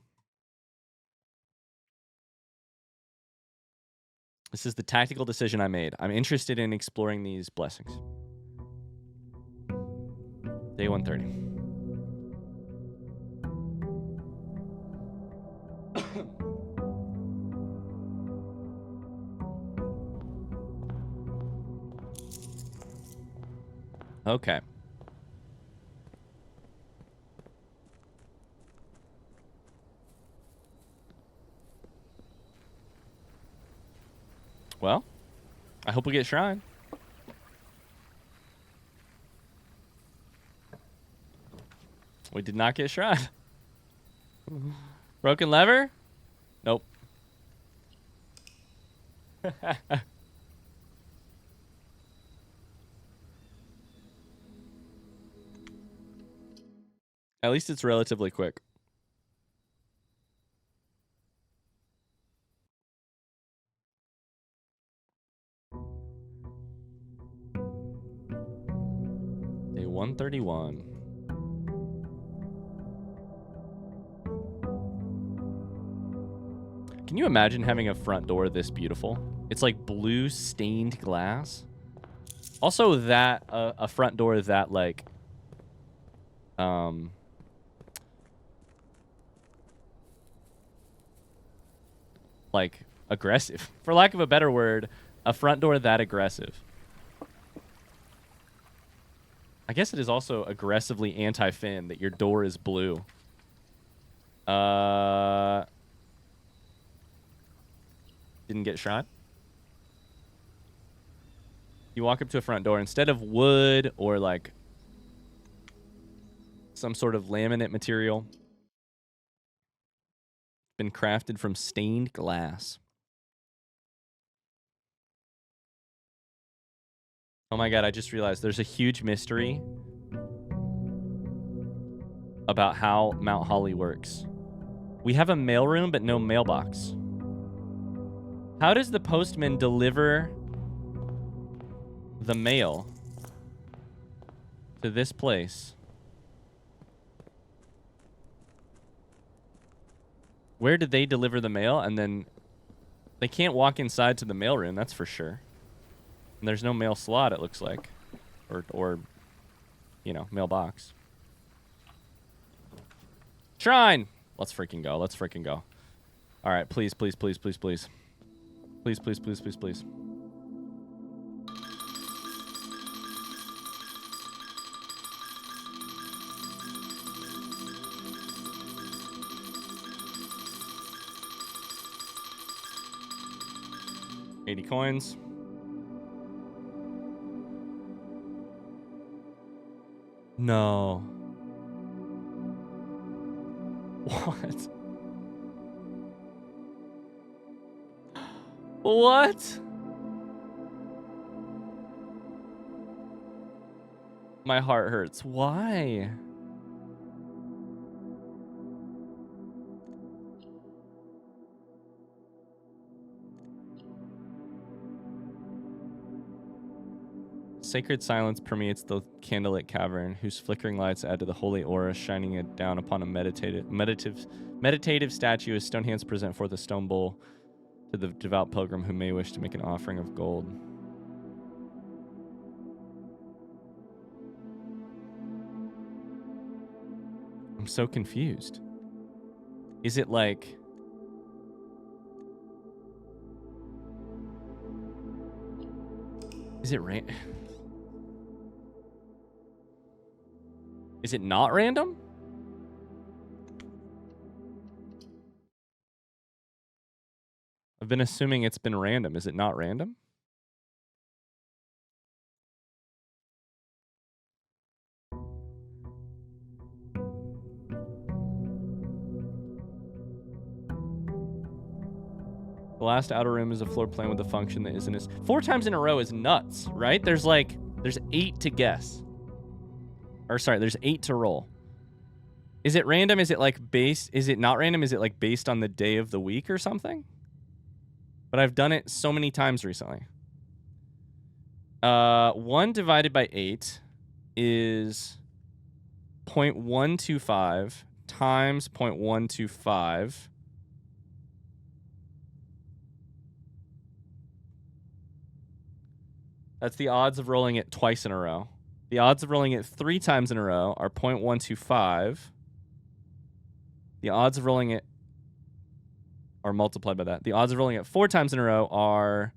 This is the tactical decision I made. I'm interested in exploring these blessings. Day 130. Okay. Well, I hope we get shrine. We did not get shrine. Broken lever? Nope. At least it's relatively quick. Day 131. Can you imagine having a front door this beautiful? It's like blue stained glass. Also that, a front door that like, like aggressive. For lack of a better word, a front door that aggressive. I guess it is also aggressively anti-fin that your door is blue. Didn't get shot. You walk up to a front door, instead of wood or like some sort of laminate material, been crafted from stained glass. Oh my god, I just realized there's a huge mystery about how Mount Holly works. We have a mailroom, but no mailbox. How does the postman deliver the mail to this place? Where did they deliver the mail? And then they can't walk inside to the mailroom, that's for sure. And there's no mail slot, it looks like. Or you know, mailbox. Shrine! Let's freaking go. Let's freaking go. All right, please, please, please, please, please. Please, please, please, please, please. $80 coins. No. What? What? My heart hurts. Why? Sacred silence permeates the candlelit cavern, whose flickering lights add to the holy aura, shining it down upon a meditative statue as stone hands present forth a stone bowl to the devout pilgrim who may wish to make an offering of gold. I'm so confused. Is it like... Is it Is it not random? I've been assuming it's been random. Is it not random? The last outer rim is a floor plan with a function that isn't as... 4 times in a row is nuts, right? There's like... There's 8 to guess. Or sorry, there's 8 to roll. Is it random? Is it like based? Is it not random? Is it like based on the day of the week or something? But I've done it so many times recently. 1 divided by 8 is 0.125 times 0.125. That's the odds of rolling it twice in a row. The odds of rolling it 3 times in a row are 0.125. The odds of rolling it are multiplied by that. The odds of rolling it 4 times in a row are...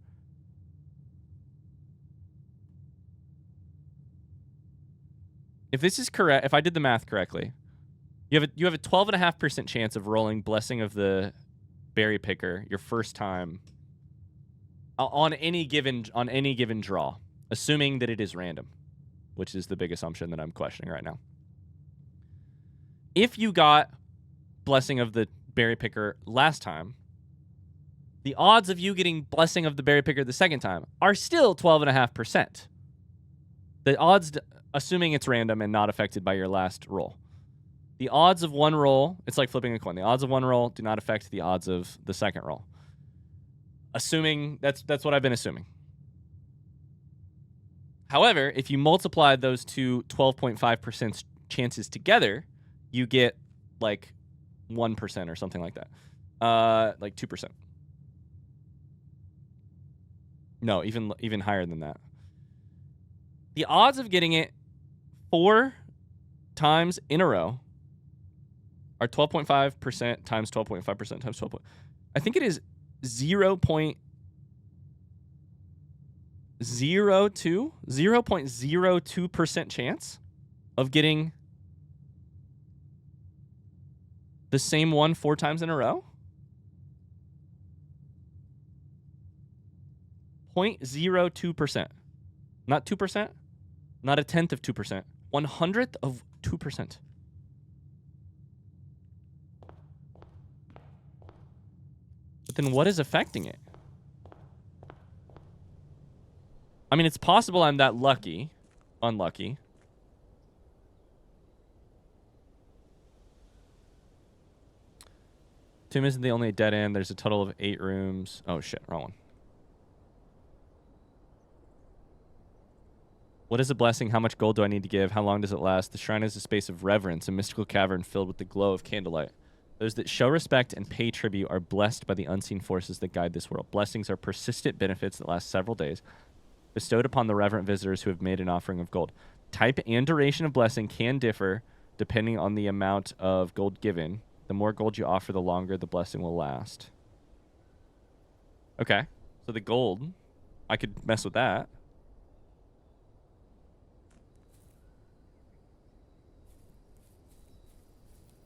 If this is correct, if I did the math correctly, you have a 12.5% chance of rolling Blessing of the Berry Picker your first time on any given draw, assuming that it is random, which is the big assumption that I'm questioning right now. If you got Blessing of the Berry Picker last time, the odds of you getting Blessing of the Berry Picker the second time are still 12.5%. The odds, assuming it's random and not affected by your last roll. The odds of one roll, it's like flipping a coin. The odds of one roll do not affect the odds of the second roll. Assuming, that's what I've been assuming. However, if you multiply those two 12.5% chances together, you get like 1% or something like that. Like 2%. No, even higher than that. The odds of getting it 4 times in a row are 12.5% times 12.5% times 12. I think it is 0.02% chance of getting the same one 4 times in a row. 0.02%. Not 2%. Not a tenth of 2%. 100th of 2%. But then what is affecting it? I mean, it's possible I'm that unlucky. Tomb isn't the only dead end. There's a total of 8 rooms. Oh shit, wrong one. What is a blessing? How much gold do I need to give? How long does it last? The shrine is a space of reverence, a mystical cavern filled with the glow of candlelight. Those that show respect and pay tribute are blessed by the unseen forces that guide this world. Blessings are persistent benefits that last several days, bestowed upon the reverent visitors who have made an offering of gold. Type and duration of blessing can differ depending on the amount of gold given. The more gold you offer, the longer the blessing will last. Okay, so the gold, I could mess with that.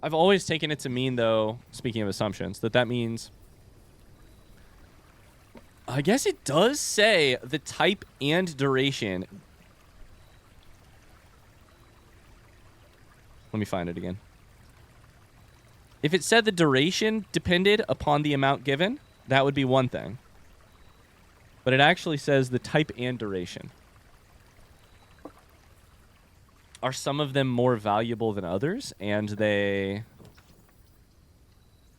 I've always taken it to mean, though, speaking of assumptions, that means... I guess it does say the type and duration. Let me find it again. If it said the duration depended upon the amount given, that would be one thing. But it actually says the type and duration. Are some of them more valuable than others? And they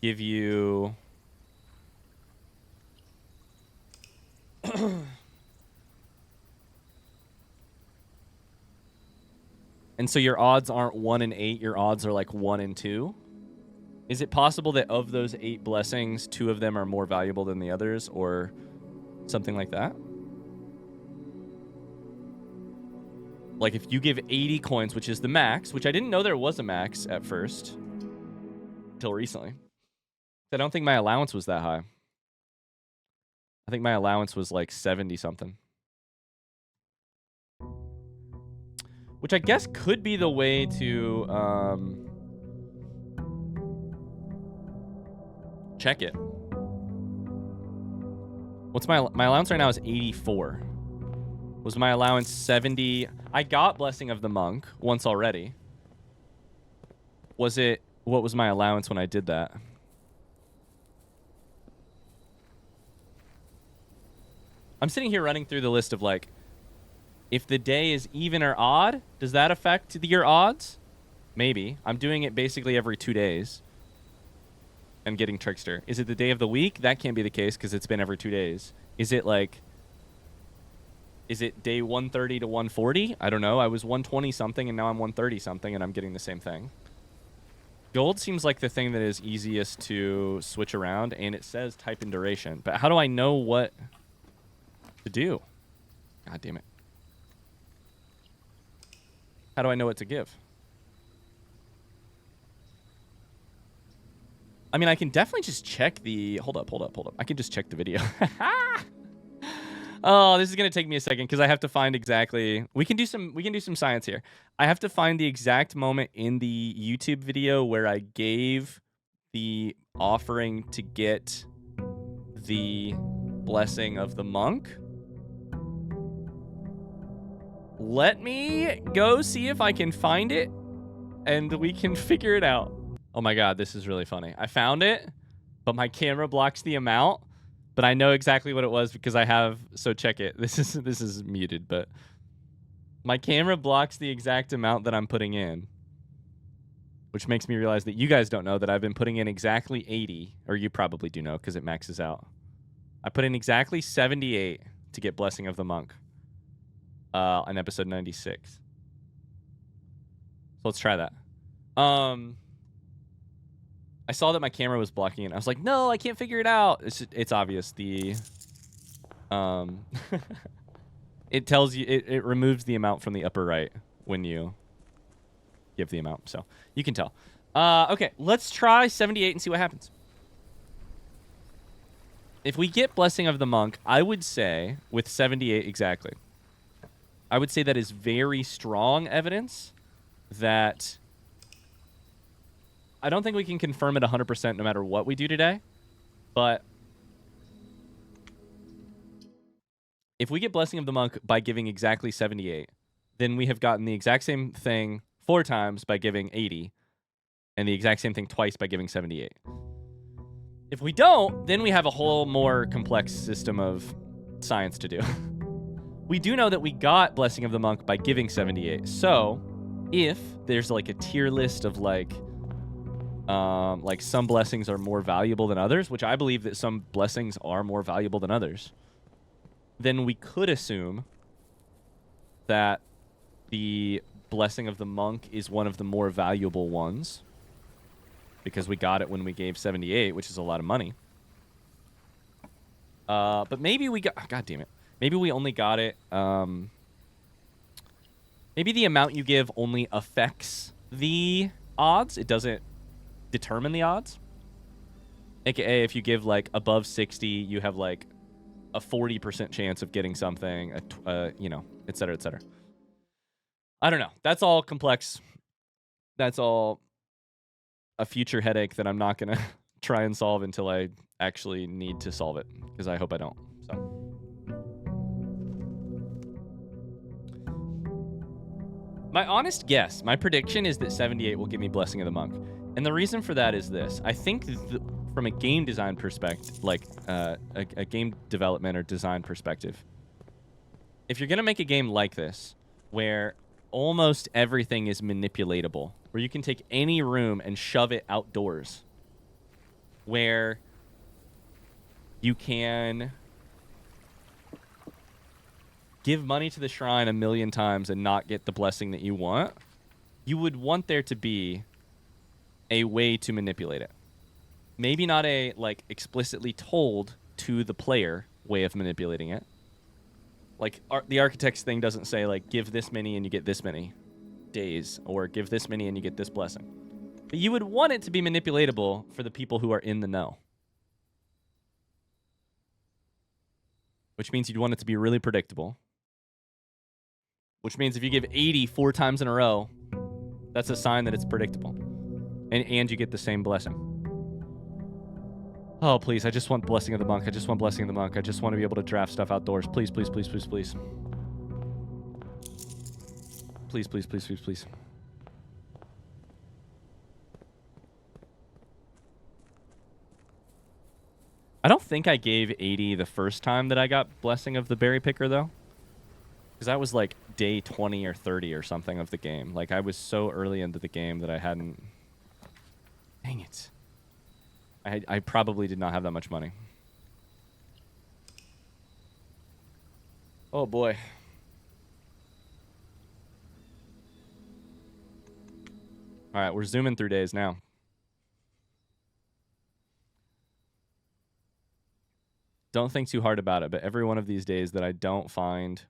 give you... And so your odds aren't 1 in 8, your odds are like 1 in 2. Is it possible that of those 8 blessings, 2 of them are more valuable than the others, or something like that? Like if you give 80 coins, which is the max, which I didn't know there was a max at first, until recently. I don't think my allowance was that high. I think my allowance was like 70 something. Which I guess could be the way to check it. What's my allowance right now is 84. Was my allowance 70? I got Blessing of the Monk once already. Was it, what was my allowance when I did that? I'm sitting here running through the list of like If the day is even or odd, does that affect your odds? Maybe. I'm doing it basically every 2 days and getting trickster. Is it the day of the week? That can't be the case because it's been every 2 days. Is it like... Is it day 130 to 140? I don't know. I was 120 something and now I'm 130 something and I'm getting the same thing. Gold seems like the thing that is easiest to switch around, and it says type in duration. But how do I know what to do? God damn it. How do I know what to give? I mean, I can definitely just check the... Hold up. I can just check the video. Oh, this is gonna take me a second because I have to find exactly. We can do some science here. I have to find the exact moment in the YouTube video where I gave the offering to get the blessing of the monk. Let me go see if I can find it, and we can figure it out. Oh my god, this is really funny. I found it, but my camera blocks the amount. But I know exactly what it was because I have... So check it. This is muted, but... My camera blocks the exact amount that I'm putting in. Which makes me realize that you guys don't know that I've been putting in exactly 80. Or you probably do know because it maxes out. I put in exactly 78 to get Blessing of the Monk. On episode 96. So let's try that. I saw that my camera was blocking it. I was like, no, I can't figure it out. It's obvious. It tells you, it removes the amount from the upper right when you give the amount. So you can tell. Okay, let's try 78 and see what happens. If we get Blessing of the Monk, I would say, with 78 exactly, I would say that is very strong evidence that... I don't think we can confirm it 100% no matter what we do today, but if we get Blessing of the Monk by giving exactly 78, then we have gotten the exact same thing 4 times by giving 80, and the exact same thing twice by giving 78. If we don't, then we have a whole more complex system of science to do. We do know that we got Blessing of the Monk by giving 78, so if there's like a tier list of like some blessings are more valuable than others, which I believe that some blessings are more valuable than others, then we could assume that the Blessing of the Monk is one of the more valuable ones because we got it when we gave 78, which is a lot of money. But maybe we got... God damn it. Maybe we only got it... maybe the amount you give only affects the odds. It doesn't determine the odds. AKA, if you give like above 60, you have like a 40% chance of getting something, you know, et cetera, et cetera. I don't know. That's all complex. That's all a future headache that I'm not going to try and solve until I actually need to solve it, because I hope I don't. So. My honest guess, my prediction is that 78 will give me Blessing of the Monk. And the reason for that is this. I think from a game design perspective, like a game development or design perspective, if you're going to make a game like this, where almost everything is manipulatable, where you can take any room and shove it outdoors, where you can give money to the shrine 1,000,000 times and not get the blessing that you want, you would want there to be a way to manipulate it. Maybe not a, like, explicitly told to the player way of manipulating it. Like, the architect's thing doesn't say, like, give this many and you get this many days, or give this many and you get this blessing. But you would want it to be manipulatable for the people who are in the know. Which means you'd want it to be really predictable. Which means if you give 80 4 times in a row, that's a sign that it's predictable. And you get the same blessing. Oh, please, I just want Blessing of the Monk. I just want Blessing of the Monk. I just want to be able to draft stuff outdoors. Please, please, please, please, please. Please, please, please, please, please. I don't think I gave 80 the first time that I got Blessing of the Berry Picker, though. Because that was like day 20 or 30 or something of the game. Like, I was so early into the game that I hadn't... Dang it. I probably did not have that much money. Oh, boy. All right, we're zooming through days now. Don't think too hard about it, but every one of these days that I don't find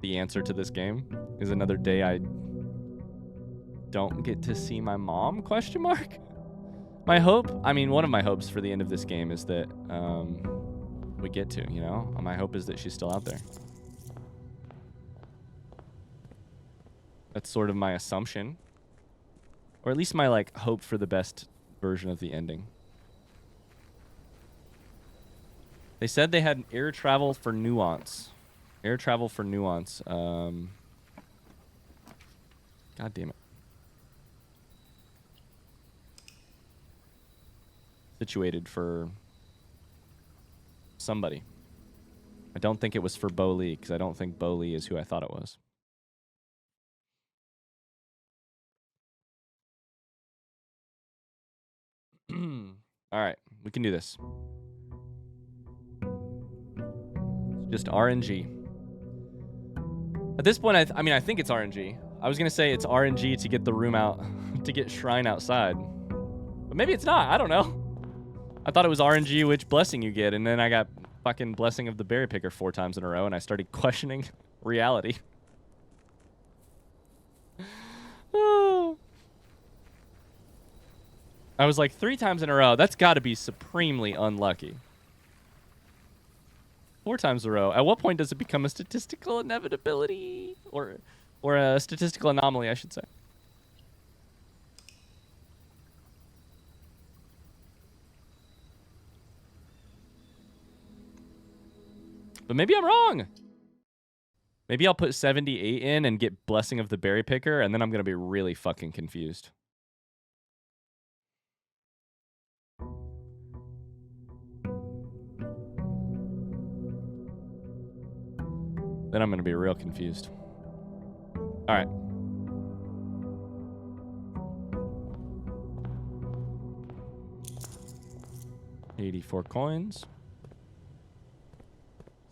the answer to this game is another day I don't get to see my mom, question mark? My hope, I mean, one of my hopes for the end of this game is that we get to, you know? My hope is that she's still out there. That's sort of my assumption. Or at least my, like, hope for the best version of the ending. They said they had air travel for nuance. Air travel for nuance. God damn it. Situated for somebody. I don't think it was for Bo Lee, because I don't think Bo Lee is who I thought it was. All right, we can do this. It's just RNG. At this point, I mean, I think it's RNG. I was going to say it's RNG to get the room out, to get Shrine outside. But maybe it's not. I don't know. I thought it was RNG which blessing you get, and then I got fucking Blessing of the Berry Picker 4 times in a row, and I started questioning reality. I was like, 3 times in a row, that's got to be supremely unlucky. 4 times in a row. At what point does it become a statistical inevitability? Or a statistical anomaly, I should say. But maybe I'm wrong. Maybe I'll put 78 in and get Blessing of the Berry Picker, and then I'm going to be really fucking confused. Then I'm going to be real confused. All right. $84 coins.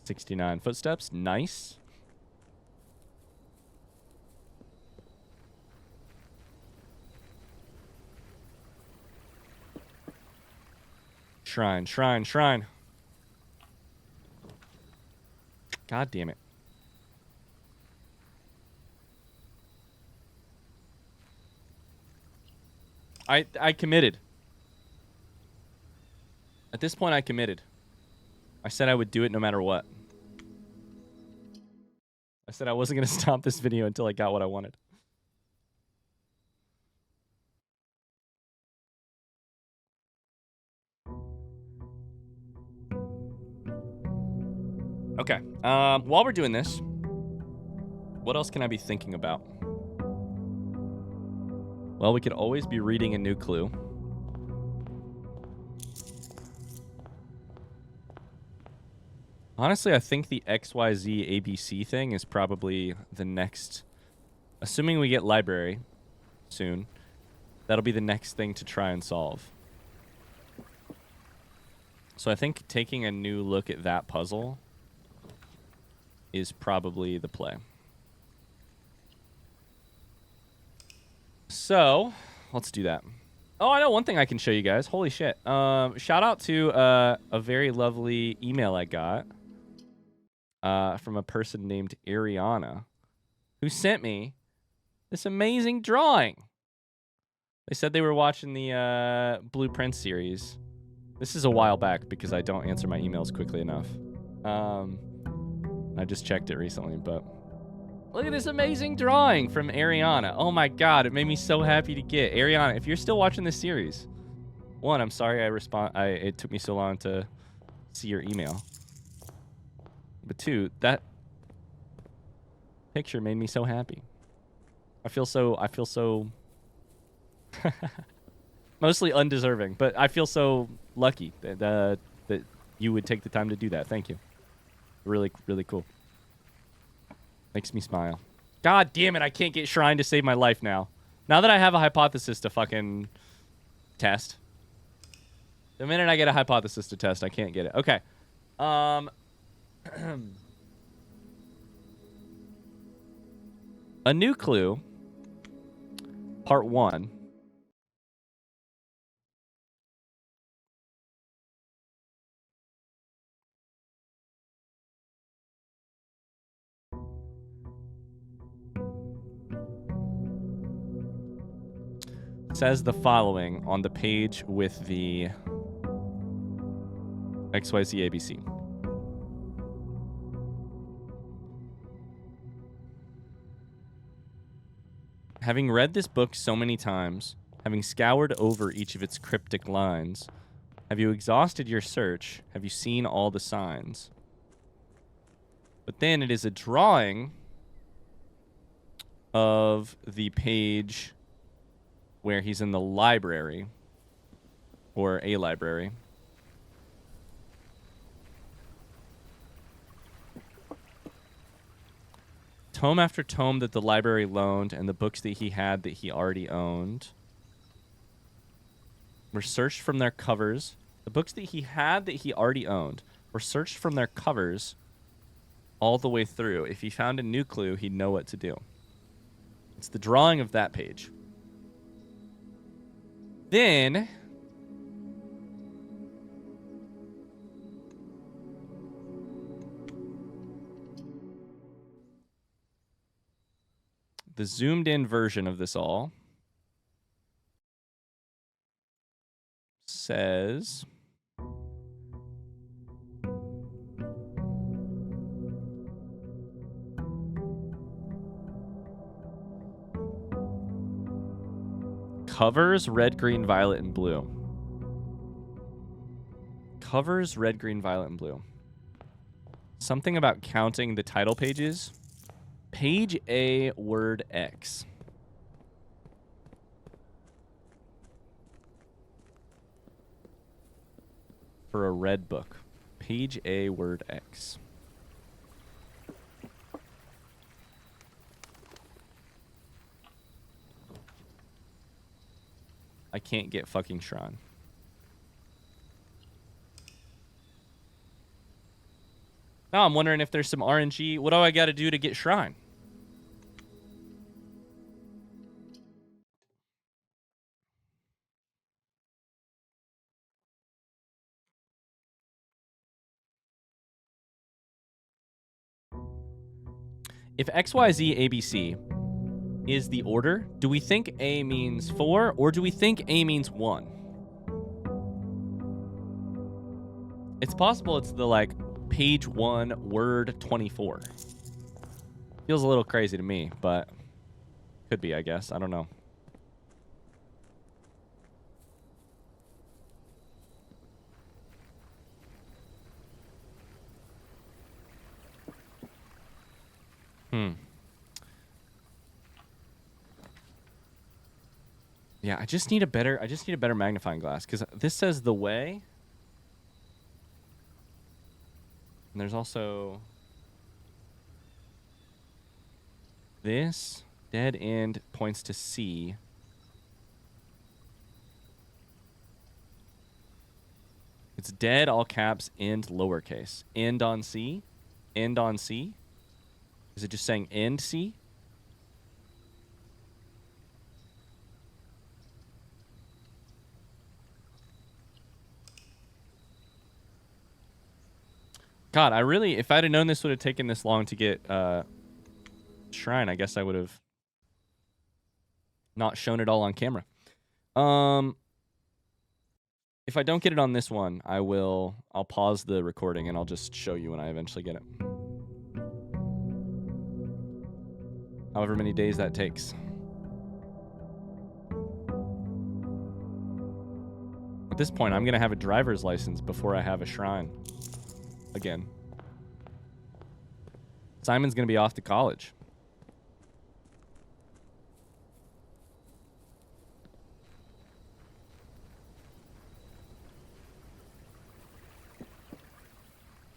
69 footsteps. Nice. Shrine, shrine, shrine. God damn it. I committed. At this point, I committed. I said I would do it no matter what. I said I wasn't going to stop this video until I got what I wanted. Okay. While we're doing this, what else can I be thinking about? Well, we could always be reading a new clue. Honestly, I think the XYZ ABC thing is probably the next... Assuming we get library soon, that'll be the next thing to try and solve. So I think taking a new look at that puzzle is probably the play. So, let's do that. Oh, I know one thing I can show you guys. Holy shit. Shout out to a very lovely email I got from a person named Ariana, who sent me this amazing drawing. They said they were watching the Blueprint series. This is a while back because I don't answer my emails quickly enough. I just checked it recently, but look at this amazing drawing from Ariana. Oh my god, it made me so happy to get. Ariana, if you're still watching this series, one, I'm sorry it took me so long to see your email. But two, that picture made me so happy. I feel so mostly undeserving, but I feel so lucky that you would take the time to do that. Thank you. Really, really cool. Makes me smile. God damn it, I can't get Shrine to save my life now. Now that I have a hypothesis to fucking test. The minute I get a hypothesis to test, I can't get it. Okay. A new clue. Part 1. Says the following on the page with the XYZ ABC. Having read this book so many times, having scoured over each of its cryptic lines, have you exhausted your search? Have you seen all the signs? But then it is a drawing of the page where he's in the library, or a library. Tome after tome that the library loaned, and the books that he had that he already owned, were searched from their covers. The books that he had that he already owned were searched from their covers all the way through. If he found a new clue, he'd know what to do. It's the drawing of that page. Then the zoomed in version of this all says covers red, green, violet, and blue. Covers red, green, violet, and blue. Something about counting the title pages. Page A, word X. For a red book. Page A, word X. I can't get fucking Shrine. Now I'm wondering if there's some RNG. What do I got to do to get Shrine? If XYZ ABC is the order, do we think A means 4 or do we think A means 1? It's possible it's the like page 1 word 24. Feels a little crazy to me, but could be, I guess. I don't know. Yeah, I just need a better magnifying glass because this says the way. And there's also this dead end points to C. It's dead, all caps, end, lowercase. End on C? End on C? Is it just saying end C? God, if I'd have known this would have taken this long to get Shrine, I guess I would have not shown it all on camera. If I don't get it on this one, I'll pause the recording and I'll just show you when I eventually get it. However many days that takes. At this point, I'm going to have a driver's license before I have a Shrine. Again. Simon's going to be off to college.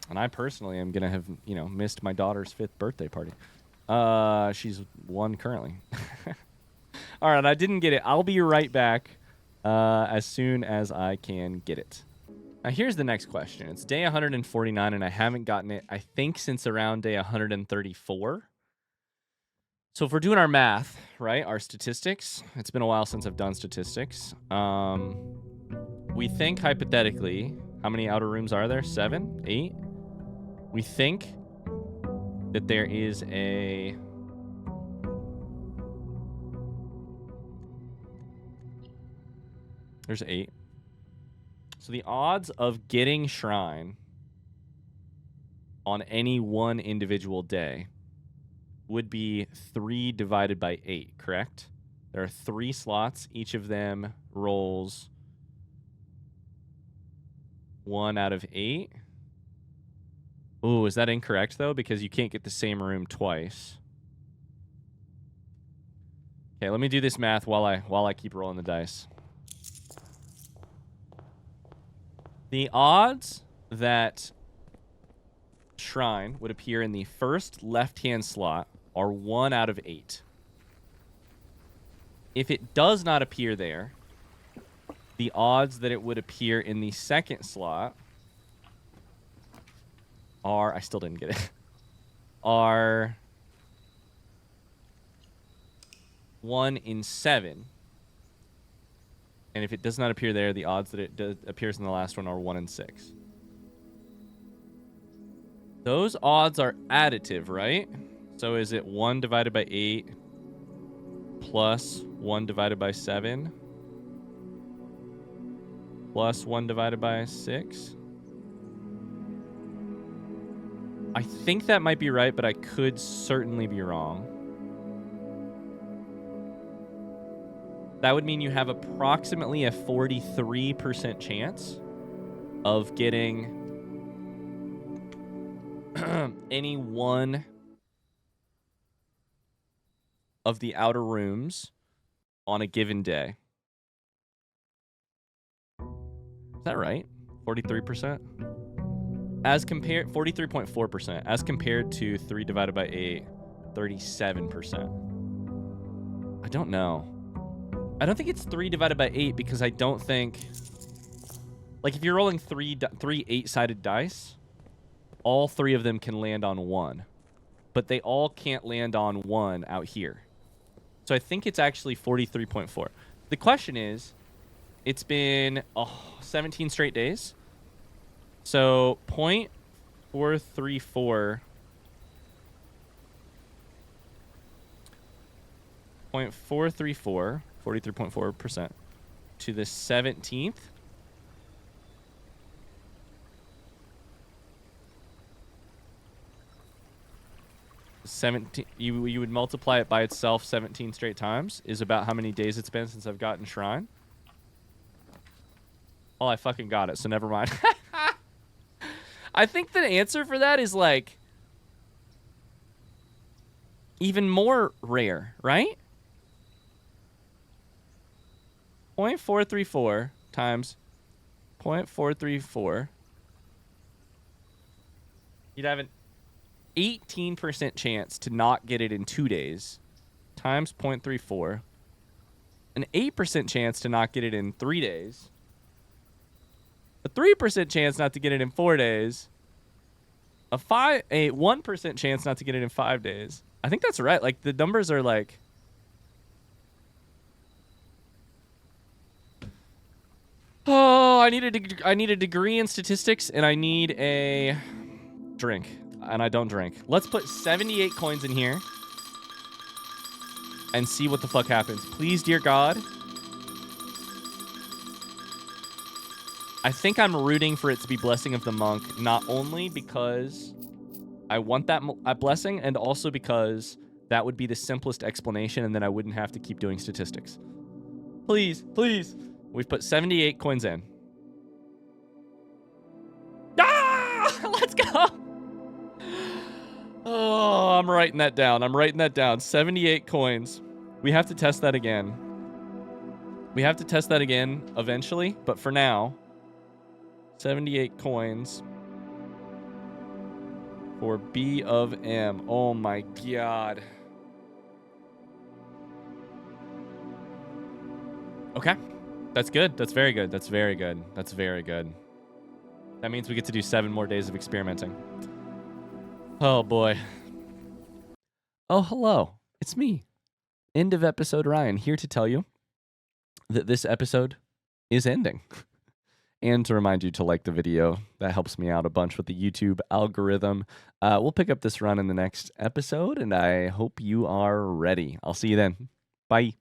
And I personally am going to have, missed my daughter's 5th birthday party. She's 1 currently. All right, I didn't get it. I'll be right back as soon as I can get it. Now, here's the next question. It's day 149, and I haven't gotten it, I think, since around day 134. So if we're doing our math, right, our statistics, it's been a while since I've done statistics. We think, hypothetically, how many outer rooms are there? 7? 8? We think that there is a... There's 8. So the odds of getting Shrine on any one individual day would be 3 divided by 8, correct? There are 3 slots. Each of them rolls 1 out of 8. Ooh, is that incorrect, though? Because you can't get the same room twice. Okay, let me do this math while I keep rolling the dice. The odds that Shrine would appear in the first left-hand slot are 1 out of 8. If it does not appear there, the odds that it would appear in the second slot are... I still didn't get it. Are 1 in 7. And if it does not appear there, the odds that it appears in the last one are 1 in 6. Those odds are additive, right? So is it 1 divided by 8 plus 1 divided by 7 plus 1 divided by 6? I think that might be right, but I could certainly be wrong. That would mean you have approximately a 43% chance of getting any one of the outer rooms on a given day. Is that right? 43%? As compared, 43.4%. As compared to 3 divided by 8, 37%. I don't know. I don't think it's 3 divided by 8 because I don't think... Like, if you're rolling 3 8-sided dice, all 3 of them can land on 1. But they all can't land on 1 out here. So I think it's actually 43.4. The question is, it's been 17 straight days. So 0.434... 0.434... 43.4% to the 17th. You would multiply it by itself 17 straight times is about how many days it's been since I've gotten Shrine. Oh, I fucking got it, so never mind. I think the answer for that is like even more rare, right? 0.434 times 0.434. You'd have an 18% chance to not get it in 2 days times 0.34. An 8% chance to not get it in 3 days. A 3% chance not to get it in 4 days. A 1% chance not to get it in 5 days. I think that's right. Like, the numbers are like... Oh, I need a degree in statistics, and I need a drink, and I don't drink. Let's put 78 coins in here and see what the fuck happens. Please, dear God. I think I'm rooting for it to be Blessing of the Monk, not only because I want that blessing, and also because that would be the simplest explanation, and then I wouldn't have to keep doing statistics. Please, please. We've put 78 coins in. Ah! Let's go! Oh, I'm writing that down. I'm writing that down. 78 coins. We have to test that again. We have to test that again eventually, but for now, 78 coins. for B of M. Oh my god. Okay. That's good. That's very good. That's very good. That's very good. That means we get to do 7 more days of experimenting. Oh boy. Oh, hello. It's me. End of episode Ryan, here to tell you that this episode is ending. And to remind you to like the video. That helps me out a bunch with the YouTube algorithm. We'll pick up this run in the next episode, and I hope you are ready. I'll see you then. Bye.